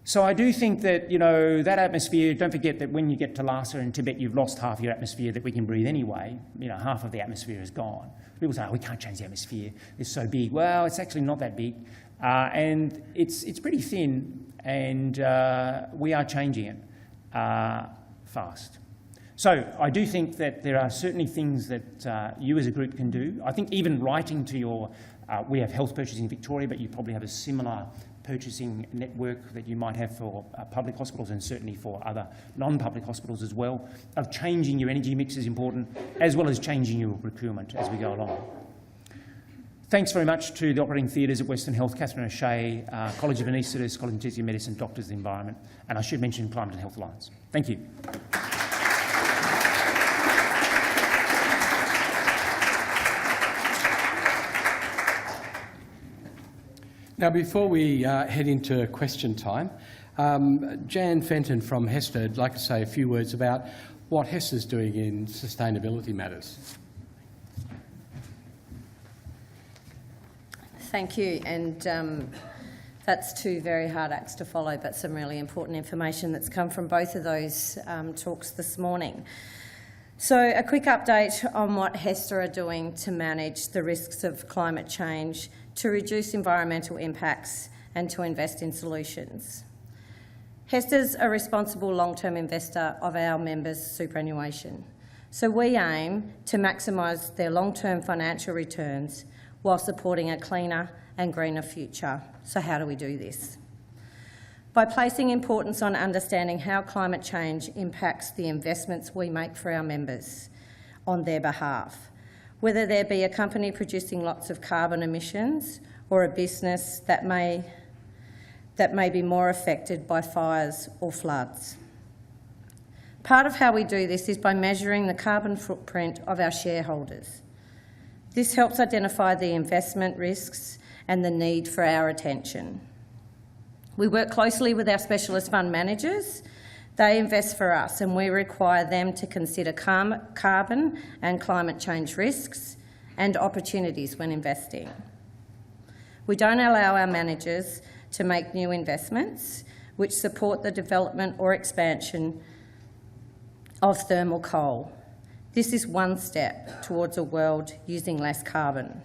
So I do think that, that atmosphere, don't forget that when you get to Lhasa and Tibet, you've lost half your atmosphere that we can breathe anyway. Half of the atmosphere is gone. People say, we can't change the atmosphere. It's so big. Well, it's actually not that big. And it's pretty thin, and we are changing it fast. So I do think that there are certainly things that you as a group can do. I think even writing to your, we have health purchasing in Victoria, but you probably have a similar purchasing network that you might have for public hospitals, and certainly for other non-public hospitals as well, of changing your energy mix is important, as well as changing your procurement as we go along. Thanks very much to the operating theatres at Western Health, Catherine O'Shea, College of Anaesthetists, College of Intensive Medicine, Doctors of the Environment, and I should mention Climate and Health Alliance. Thank you. Now, before we head into question time, Jan Fenton from HESTA would like to say a few words about what HESTA's doing in sustainability matters. Thank you, and that's 2 very hard acts to follow, but some really important information that's come from both of those talks this morning. So a quick update on what HESTA are doing to manage the risks of climate change, to reduce environmental impacts and to invest in solutions. HESTA's a responsible long-term investor of our members' superannuation. So we aim to maximise their long-term financial returns while supporting a cleaner and greener future. So how do we do this? By placing importance on understanding how climate change impacts the investments we make for our members on their behalf, whether there be a company producing lots of carbon emissions or a business that may that may be more affected by fires or floods. Part of how we do this is by measuring the carbon footprint of our shareholders. This helps identify the investment risks and the need for our attention. We work closely with our specialist fund managers. They invest for us, and we require them to consider carbon and climate change risks and opportunities when investing. We don't allow our managers to make new investments which support the development or expansion of thermal coal. This is one step towards a world using less carbon.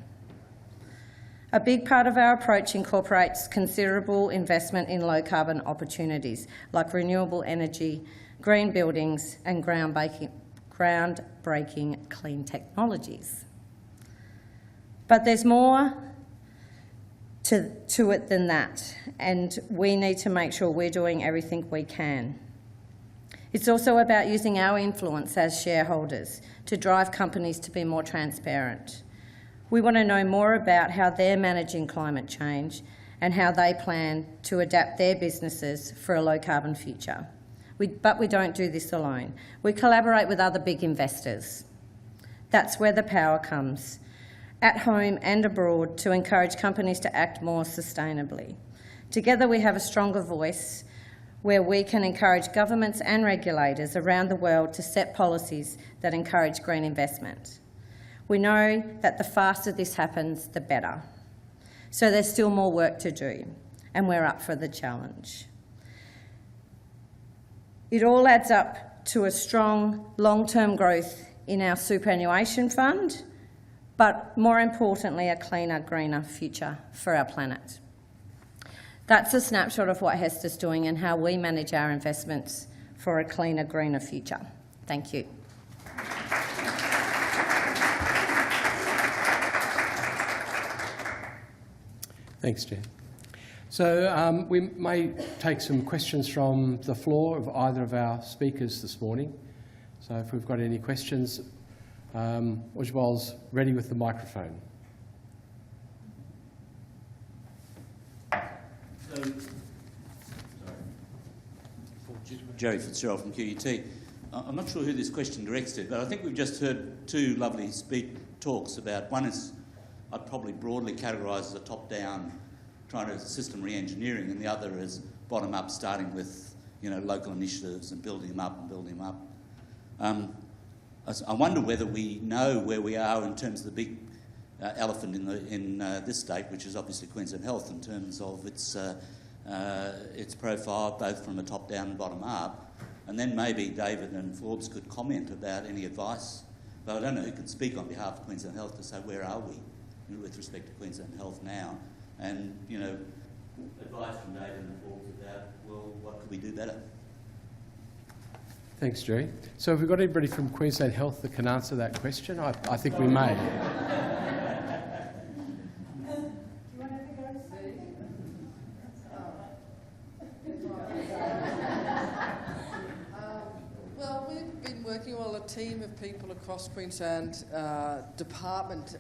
A big part of our approach incorporates considerable investment in low-carbon opportunities like renewable energy, green buildings and groundbreaking clean technologies. But there's more to it than that, and we need to make sure we're doing everything we can. It's also about using our influence as shareholders to drive companies to be more transparent. We want to know more about how they're managing climate change and how they plan to adapt their businesses for a low-carbon future. But we don't do this alone. We collaborate with other big investors. That's where the power comes, at home and abroad, to encourage companies to act more sustainably. Together we have a stronger voice where we can encourage governments and regulators around the world to set policies that encourage green investment. We know that the faster this happens, the better. So there's still more work to do, and we're up for the challenge. It all adds up to a strong long-term growth in our superannuation fund, but more importantly, a cleaner, greener future for our planet. That's a snapshot of what HESTA's doing and how we manage our investments for a cleaner, greener future. Thank you. Thanks, Jen. So we may take some questions from the floor of either of our speakers this morning. So if we've got any questions, Ujwal's ready with the microphone. Jerry Fitzgerald from QUT. I'm not sure who this question directs to, but I think we've just heard two lovely talks about. One is I'd probably broadly categorise as a top-down, trying to system re-engineering, and the other is bottom-up, starting with local initiatives and building them up and building them up. I wonder whether we know where we are in terms of the big elephant in this state, which is obviously Queensland Health, in terms of its profile, both from a top-down and bottom-up. And then maybe David and Forbes could comment about any advice. But I don't know who can speak on behalf of Queensland Health to say where are we with respect to Queensland Health now, and advice from David and Forbes about, well, what could we do better? Thanks, Jerry. So have we got anybody from Queensland Health that can answer that question? I think we may. Well, we've been working, a team of people across Queensland Department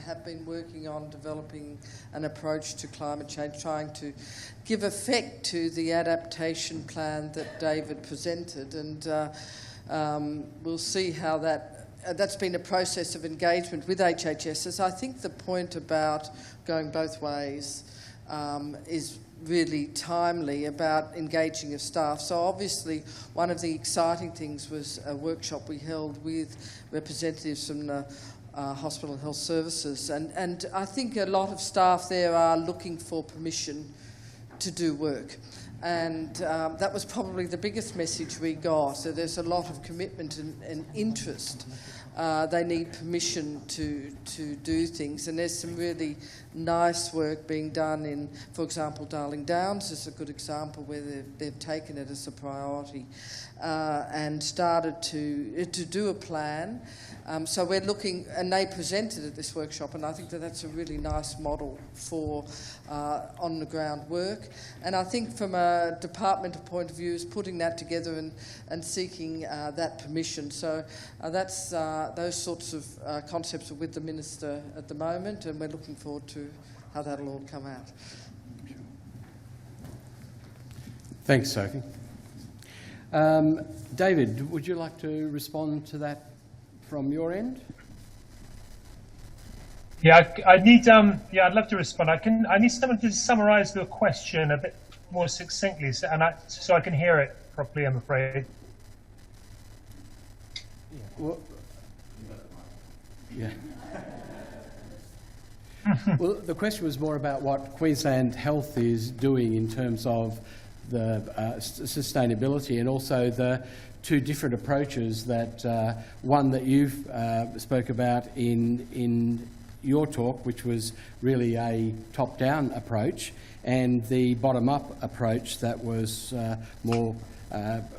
have been working on developing an approach to climate change, trying to give effect to the adaptation plan that David presented, and we'll see how that's been a process of engagement with ACHSM. I think the point about going both ways is really timely about engaging of staff. So obviously one of the exciting things was a workshop we held with representatives from the Hospital and Health Services, and I think a lot of staff there are looking for permission to do work. And that was probably the biggest message we got. So there's a lot of commitment and interest. They need permission to do things, and there's some really nice work being done in, for example, Darling Downs is a good example where they've taken it as a priority and started to do a plan. So we're looking, and they presented at this workshop, and I think that's a really nice model for on-the-ground work. And I think from a departmental point of view is putting that together and seeking that permission. So that's those sorts of concepts are with the Minister at the moment, and we're looking forward to how that'll all come out. Thanks, Sophie. David, would you like to respond to that from your end? Yeah, I'd love to respond. I need someone to summarise the question a bit more succinctly, so I can hear it properly, I'm afraid. Well, yeah. Well, the question was more about what Queensland Health is doing in terms of the sustainability, and also the two different approaches that one that you've spoke about in your talk, which was really a top-down approach, and the bottom-up approach that was more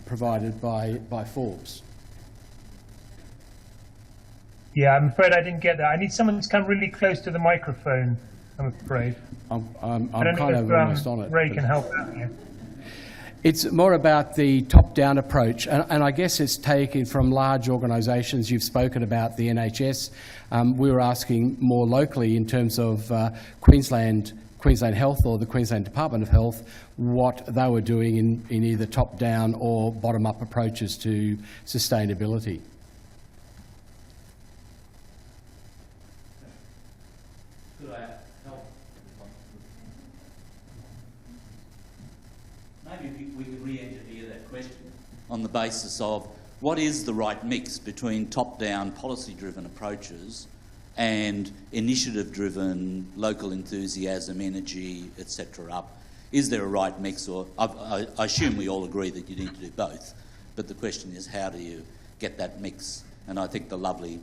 provided by Forbes. Yeah, I'm afraid I didn't get that. I need someone to come really close to the microphone, I'm afraid. I'm I don't kind know of if almost on it. Ray but can help out here. It's more about the top-down approach, and I guess it's taken from large organisations. You've spoken about the NHS. We were asking more locally in terms of Queensland Health or the Queensland Department of Health, what they were doing in either top-down or bottom-up approaches to sustainability. Could I help? Maybe we could re-engineer that question on the basis of what is the right mix between top-down policy-driven approaches and initiative-driven local enthusiasm, energy, etc. up. Is there a right mix? Or I assume we all agree that you need to do both, but the question is, how do you get that mix? And I think the lovely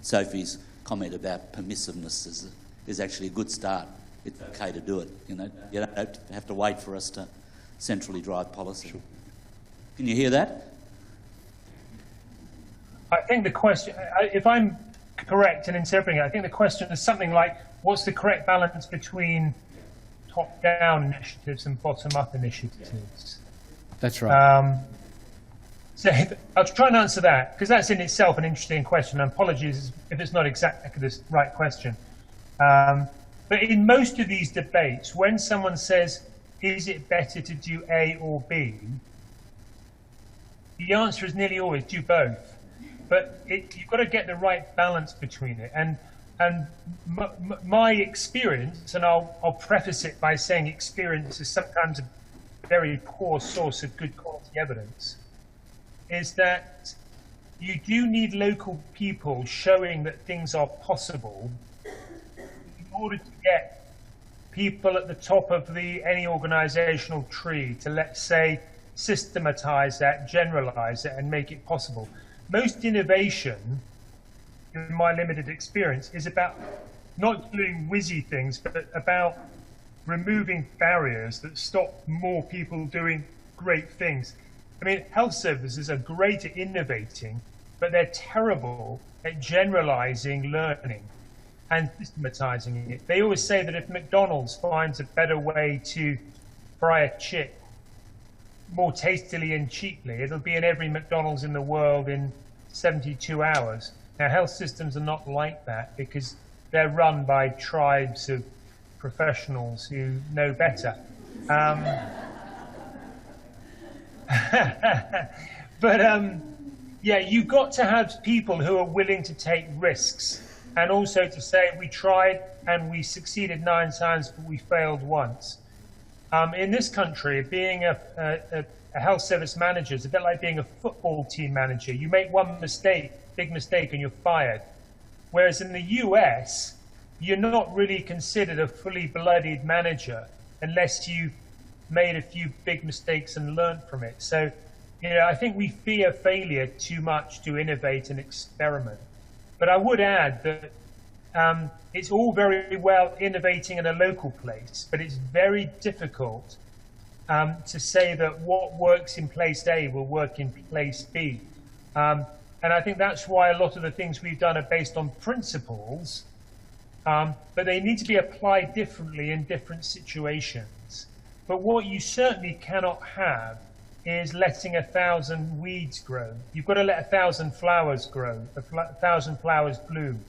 Sophie's comment about permissiveness is actually a good start. It's okay to do it. You know, you don't have to wait for us to centrally drive policy. Sure. Can you hear that? I think the question, if I'm correct in interpreting it, I think the question is something like, what's the correct balance between top-down initiatives and bottom-up initiatives? That's right. So I'll try and answer that, because that's in itself an interesting question, and apologies if it's not exactly the right question. But in most of these debates, when someone says, is it better to do A or B, the answer is nearly always do both. But you've got to get the right balance between it. And my experience, and I'll preface it by saying experience is sometimes a very poor source of good quality evidence, is that you do need local people showing that things are possible in order to get people at the top of any organisational tree to, let's say, systematise that, generalise it, and make it possible. Most innovation, in my limited experience, is about not doing whizzy things, but about removing barriers that stop more people doing great things. I mean, health services are great at innovating, but they're terrible at generalising learning and systematising it. They always say that if McDonald's finds a better way to fry a chip more tastily and cheaply, it'll be in every McDonald's in the world in 72 hours. Now, health systems are not like that because they're run by tribes of professionals who know better. But yeah, you've got to have people who are willing to take risks, and also to say we tried and we succeeded 9 times, but we failed once. In this country, being a health service manager is a bit like being a football team manager. You make one mistake, big mistake, and you're fired. Whereas in the US, you're not really considered a fully blooded manager unless you've made a few big mistakes and learned from it. So, you know, I think we fear failure too much to innovate and experiment. But I would add that it's all very well innovating in a local place, but it's very difficult to say that what works in place A will work in place B. And I think that's why a lot of the things we've done are based on principles, but they need to be applied differently in different situations. But what you certainly cannot have is letting 1,000 weeds grow. You've got to let 1,000 flowers grow, 1,000 flowers bloom.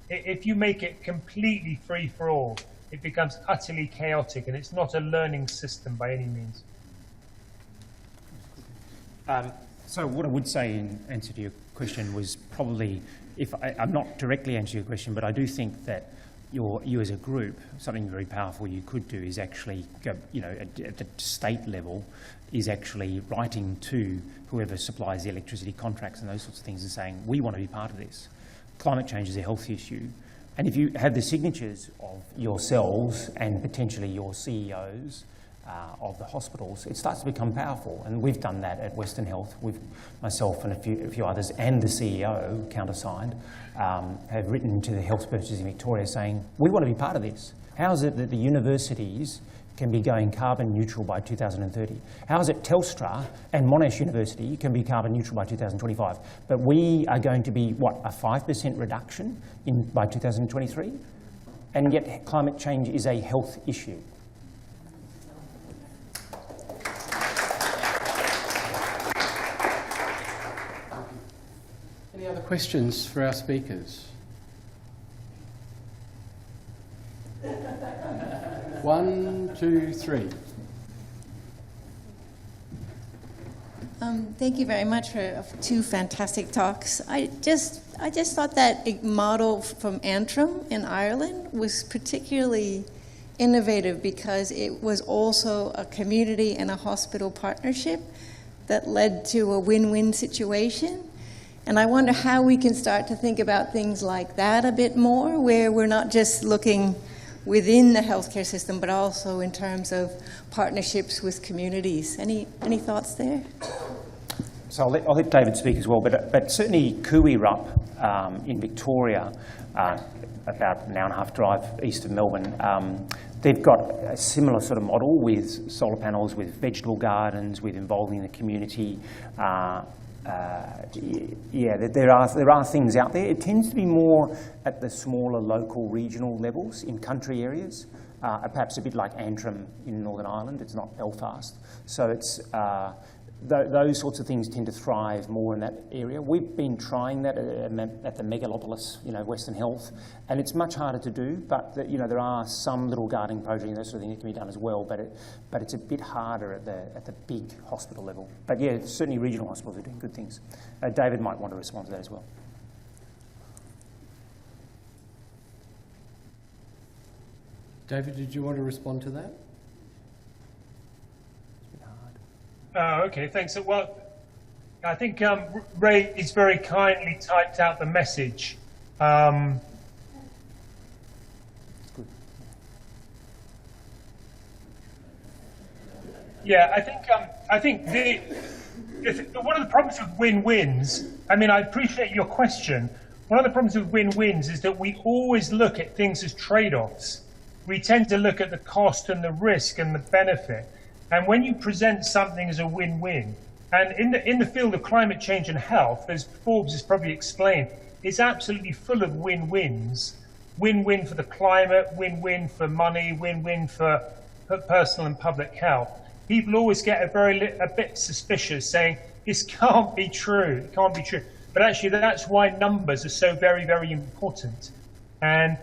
If you make it completely free for all, it becomes utterly chaotic, and it's not a learning system by any means. So what I would say in answer to your question was probably, I'm not directly answering your question, but I do think that you as a group, something very powerful you could do is actually go, at the state level, is actually writing to whoever supplies the electricity contracts and those sorts of things and saying, we want to be part of this. Climate change is a health issue. And if you have the signatures of yourselves and potentially your CEOs of the hospitals, it starts to become powerful. And we've done that at Western Health. Myself and a few others, and the CEO, countersigned, have written to the health purchasers in Victoria saying, we want to be part of this. How is it that the universities can be going carbon neutral by 2030? How is it Telstra and Monash University can be carbon neutral by 2025? But we are going to be, what, a 5% reduction by 2023? And yet climate change is a health issue. Any other questions for our speakers? 1, 2, 3. Thank you very much for 2 fantastic talks. I just thought that model from Antrim in Ireland was particularly innovative because it was also a community and a hospital partnership that led to a win-win situation. And I wonder how we can start to think about things like that a bit more, where we're not just looking within the healthcare system, but also in terms of partnerships with communities. Any thoughts there? So I'll let David speak as well, but certainly Kuwirup in Victoria, about an hour and a half drive east of Melbourne, they've got a similar sort of model with solar panels, with vegetable gardens, with involving the community. There are things out there. It tends to be more at the smaller local regional levels in country areas, perhaps a bit like Antrim in Northern Ireland. It's not Belfast. So it's those sorts of things tend to thrive more in that area. We've been trying that at the megalopolis, Western Health, and it's much harder to do, but there are some little gardening projects and that sort of thing that can be done as well, but it's a bit harder at the big hospital level. But yeah, certainly regional hospitals are doing good things. David might want to respond to that as well. David, did you want to respond to that? Okay, thanks. Well, I think Ray has very kindly typed out the message. Yeah, I think one of the problems with win-wins, I mean, I appreciate your question. One of the problems with win-wins is that we always look at things as trade-offs. We tend to look at the cost and the risk and the benefit. And when you present something as a win-win, and in the field of climate change and health, as Forbes has probably explained, it's absolutely full of win-wins. Win-win for the climate, win-win for money, win-win for personal and public health. People always get a bit suspicious, saying, this can't be true, it can't be true. But actually, that's why numbers are so very, very important. And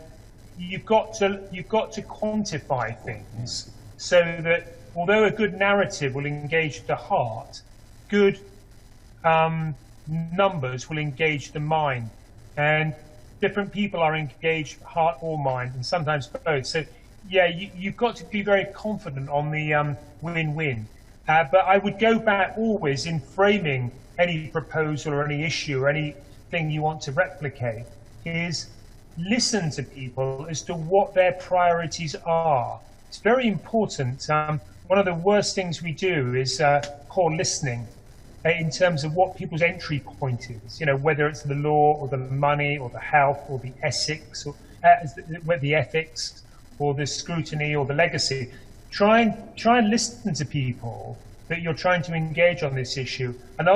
you've got to quantify things so that although a good narrative will engage the heart, good numbers will engage the mind. And different people are engaged heart or mind, and sometimes both. So, yeah, you've got to be very confident on the win-win. But I would go back always in framing any proposal or any issue or anything you want to replicate is listen to people as to what their priorities are. It's very important. One of the worst things we do is poor listening in terms of what people's entry point is, whether it's the law or the money or the health or the ethics or the ethics or the scrutiny or the legacy. Try and listen to people that you're trying to engage on this issue, and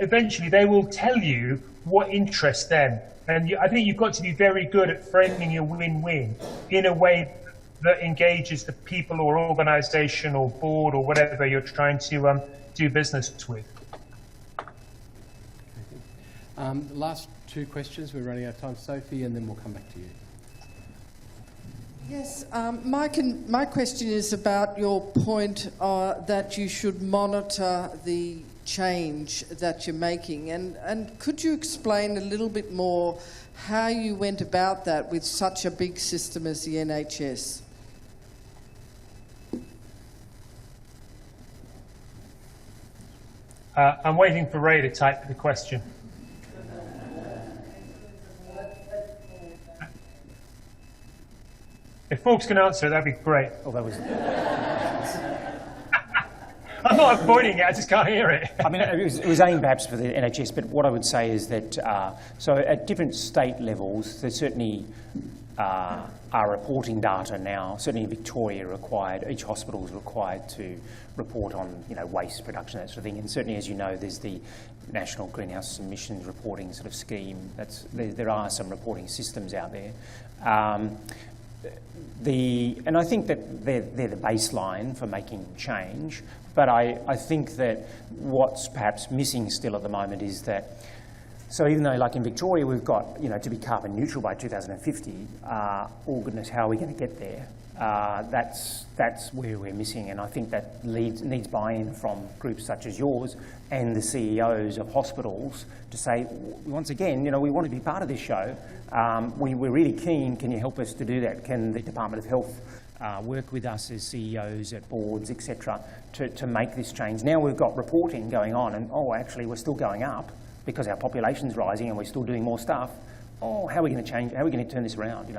eventually they will tell you what interests them. And I think you've got to be very good at framing your win-win in a way that engages the people or organisation or board or whatever you're trying to do business with. Last 2 questions. We're running out of time. Sophie, and then we'll come back to you. Yes, my question is about your point that you should monitor the change that you're making. And could you explain a little bit more how you went about that with such a big system as the NHS? I'm waiting for Ray to type the question. If folks can answer it, that'd be great. Oh, that was. I'm not avoiding it, I just can't hear it. I mean, it was aimed perhaps for the NHS, but what I would say is that, so at different state levels, there certainly are reporting data now. Certainly in Victoria required, each hospital is required to report on, waste production, that sort of thing. And certainly, as you know, there's the National Greenhouse Emissions Reporting sort of scheme. There are some reporting systems out there. And I think that they're the baseline for making change, but I think that what's perhaps missing still at the moment is that, so even though like in Victoria we've got, to be carbon neutral by 2050, oh goodness, how are we going to get there? That's where we're missing, and I think that needs buy-in from groups such as yours and the CEOs of hospitals to say, once again, we want to be part of this show. We're really keen. Can you help us to do that? Can the Department of Health work with us as CEOs at boards, etc., to make this change? Now we've got reporting going on, and actually we're still going up because our population's rising and we're still doing more stuff. How are we going to change? How are we going to turn this around?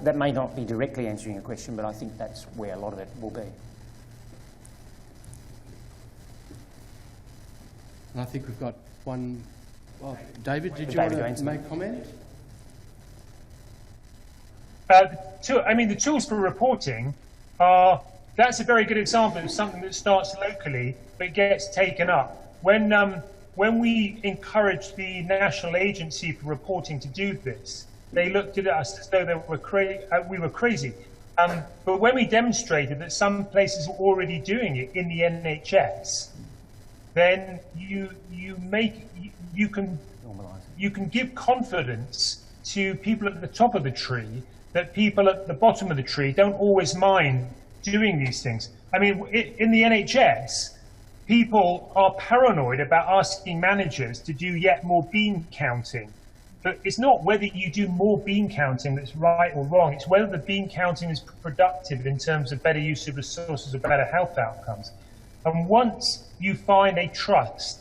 That may not be directly answering your question, but I think that's where a lot of it will be. And I think we've got one. Well, David, did you want to make a comment? The tools for reporting that's a very good example of something that starts locally but gets taken up. When we encouraged the National Agency for Reporting to do this, they looked at us as though we were crazy. But when we demonstrated that some places were already doing it in the NHS, then you can give confidence to people at the top of the tree that people at the bottom of the tree don't always mind doing these things. I mean, in the NHS, people are paranoid about asking managers to do yet more bean counting. But it's not whether you do more bean counting that's right or wrong. It's whether the bean counting is productive in terms of better use of resources or better health outcomes. And once you find a trust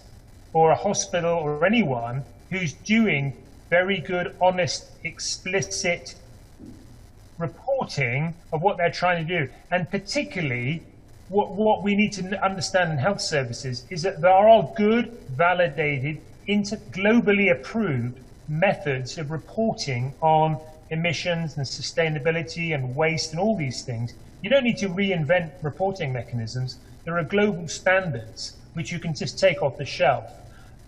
or a hospital or anyone who's doing very good, honest, explicit reporting of what they're trying to do, and particularly what we need to understand in health services is that there are good, validated, globally approved methods of reporting on emissions and sustainability and waste and all these things. You don't need to reinvent reporting mechanisms. There are global standards which you can just take off the shelf.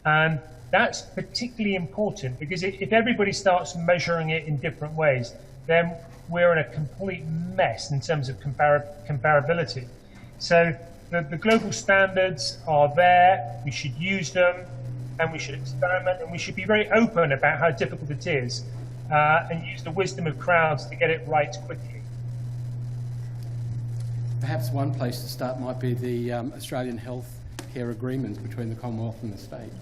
And that's particularly important because if everybody starts measuring it in different ways, then we're in a complete mess in terms of comparability. So the global standards are there, we should use them, and we should experiment, and we should be very open about how difficult it is, and use the wisdom of crowds to get it right quickly. Perhaps one place to start might be the Australian Health Care Agreement between the Commonwealth and the state.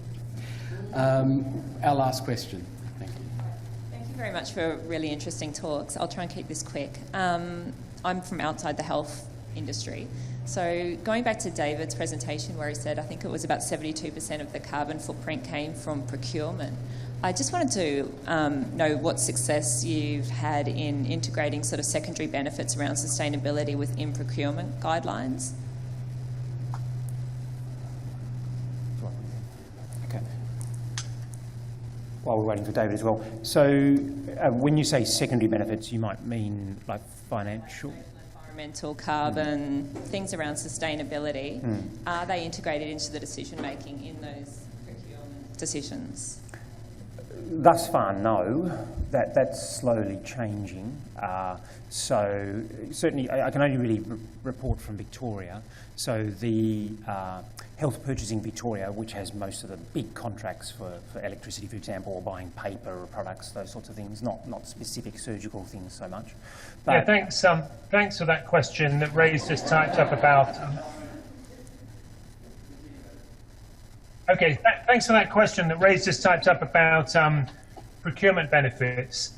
Our last question. Thank you. Thank you very much for really interesting talks. I'll try and keep this quick. I'm from outside the health industry. So going back to David's presentation where he said, I think it was about 72% of the carbon footprint came from procurement. I just wanted to know what success you've had in integrating sort of secondary benefits around sustainability within procurement guidelines. Okay. While we're waiting for David as well. So when you say secondary benefits, you might mean like financial? Environmental, carbon, things around sustainability, are they integrated into the decision making in those procurement decisions? Thus far, no. That's slowly changing. So certainly, I can only really report from Victoria. So the Health Purchasing Victoria, which has most of the big contracts for electricity, for example, or buying paper or products, those sorts of things, not specific surgical things so much. But yeah, thanks for that question that Ray's just typed up about. Okay, thanks for that question that Ray's just typed up about procurement benefits.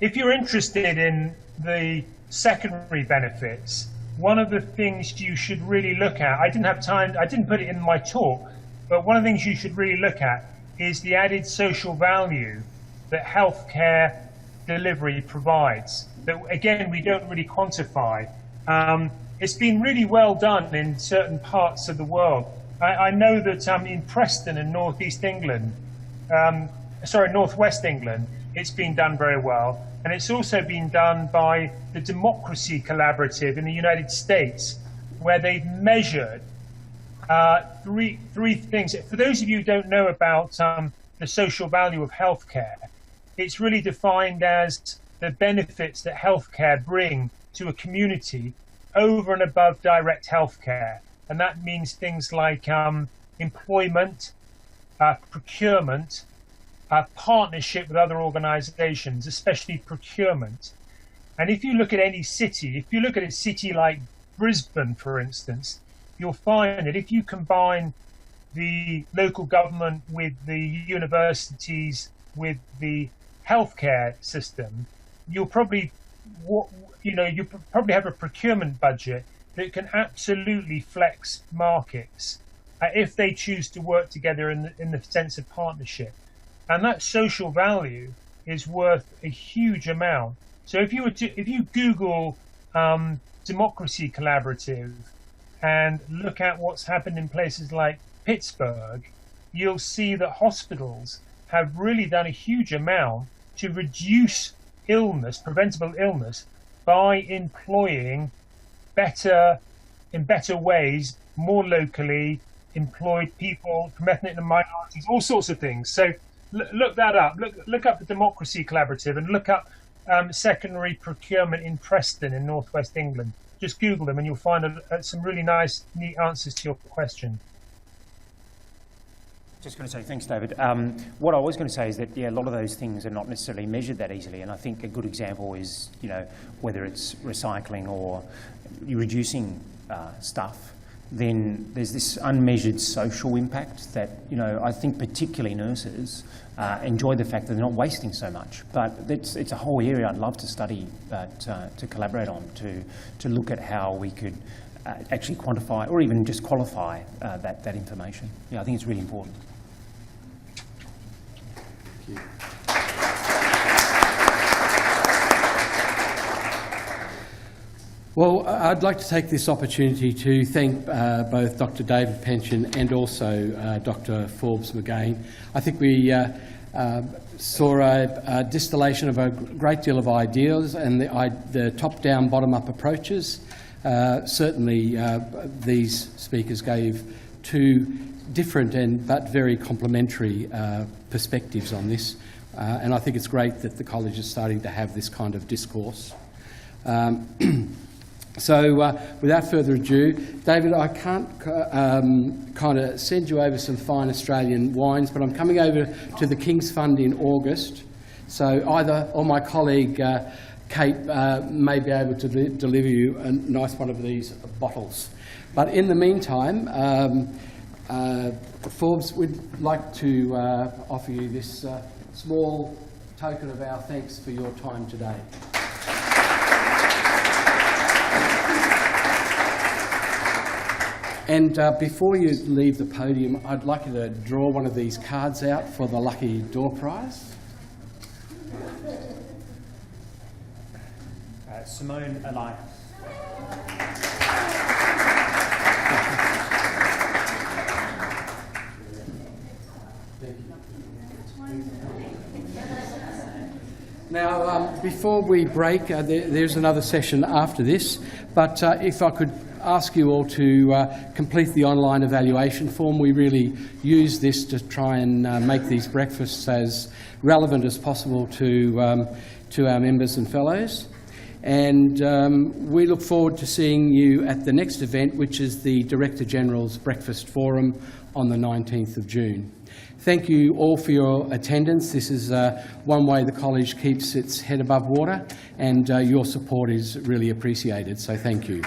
If you're interested in the secondary benefits, one of the things you should really look at, I didn't have time, I didn't put it in my talk, but one of the things you should really look at is the added social value that healthcare delivery provides, that again we don't really quantify. It's been really well done in certain parts of the world. I know that in Preston in northwest England, it's been done very well, and it's also been done by the Democracy Collaborative in the United States, where they've measured three things. For those of you who don't know about the social value of healthcare, it's really defined as the benefits that healthcare bring to a community over and above direct healthcare. And that means things like employment, procurement, partnership with other organizations, especially procurement. And if you look at any city, if you look at a city like Brisbane, for instance, you'll find that if you combine the local government with the universities, with the healthcare system, you'll probably have a procurement budget that can absolutely flex markets if they choose to work together in the sense of partnership. And that social value is worth a huge amount. So if you Google Democracy Collaborative and look at what's happened in places like Pittsburgh, you'll see that hospitals have really done a huge amount to reduce illness, preventable illness, by employing in better ways, more locally employed people from ethnic and minorities, all sorts of things. So look that up. Look up the Democracy Collaborative and look up secondary procurement in Preston in northwest England. Just Google them and you'll find some really nice, neat answers to your question. Just going to say, thanks, David. What I was going to say is that, a lot of those things are not necessarily measured that easily, and I think a good example is, whether it's recycling or you're reducing stuff, then there's this unmeasured social impact that, I think particularly nurses enjoy the fact that they're not wasting so much. But it's a whole area I'd love to study, to collaborate on, to look at how we could actually quantify or even just qualify that information. I think it's really important. Thank you. Well, I'd like to take this opportunity to thank both Dr. David Pencheon and also Dr. Forbes McGain. I think we saw a distillation of a great deal of ideas and the top-down, bottom-up approaches. Certainly, these speakers gave two different but very complementary perspectives on this, and I think it's great that the college is starting to have this kind of discourse. So without further ado, David, I can't kind of send you over some fine Australian wines, but I'm coming over to the King's Fund in August, so either or my colleague Kate may be able to deliver you a nice one of these bottles. But in the meantime, Forbes would like to offer you this small token of our thanks for your time today. And before you leave the podium, I'd like you to draw one of these cards out for the lucky door prize. Simone Elias. Now, before we break, there's another session after this, but if I could ask you all to complete the online evaluation form. We really use this to try and make these breakfasts as relevant as possible to our members and fellows. And we look forward to seeing you at the next event, which is the Director General's Breakfast Forum on the 19th of June. Thank you all for your attendance. This is one way the college keeps its head above water, and your support is really appreciated, so thank you.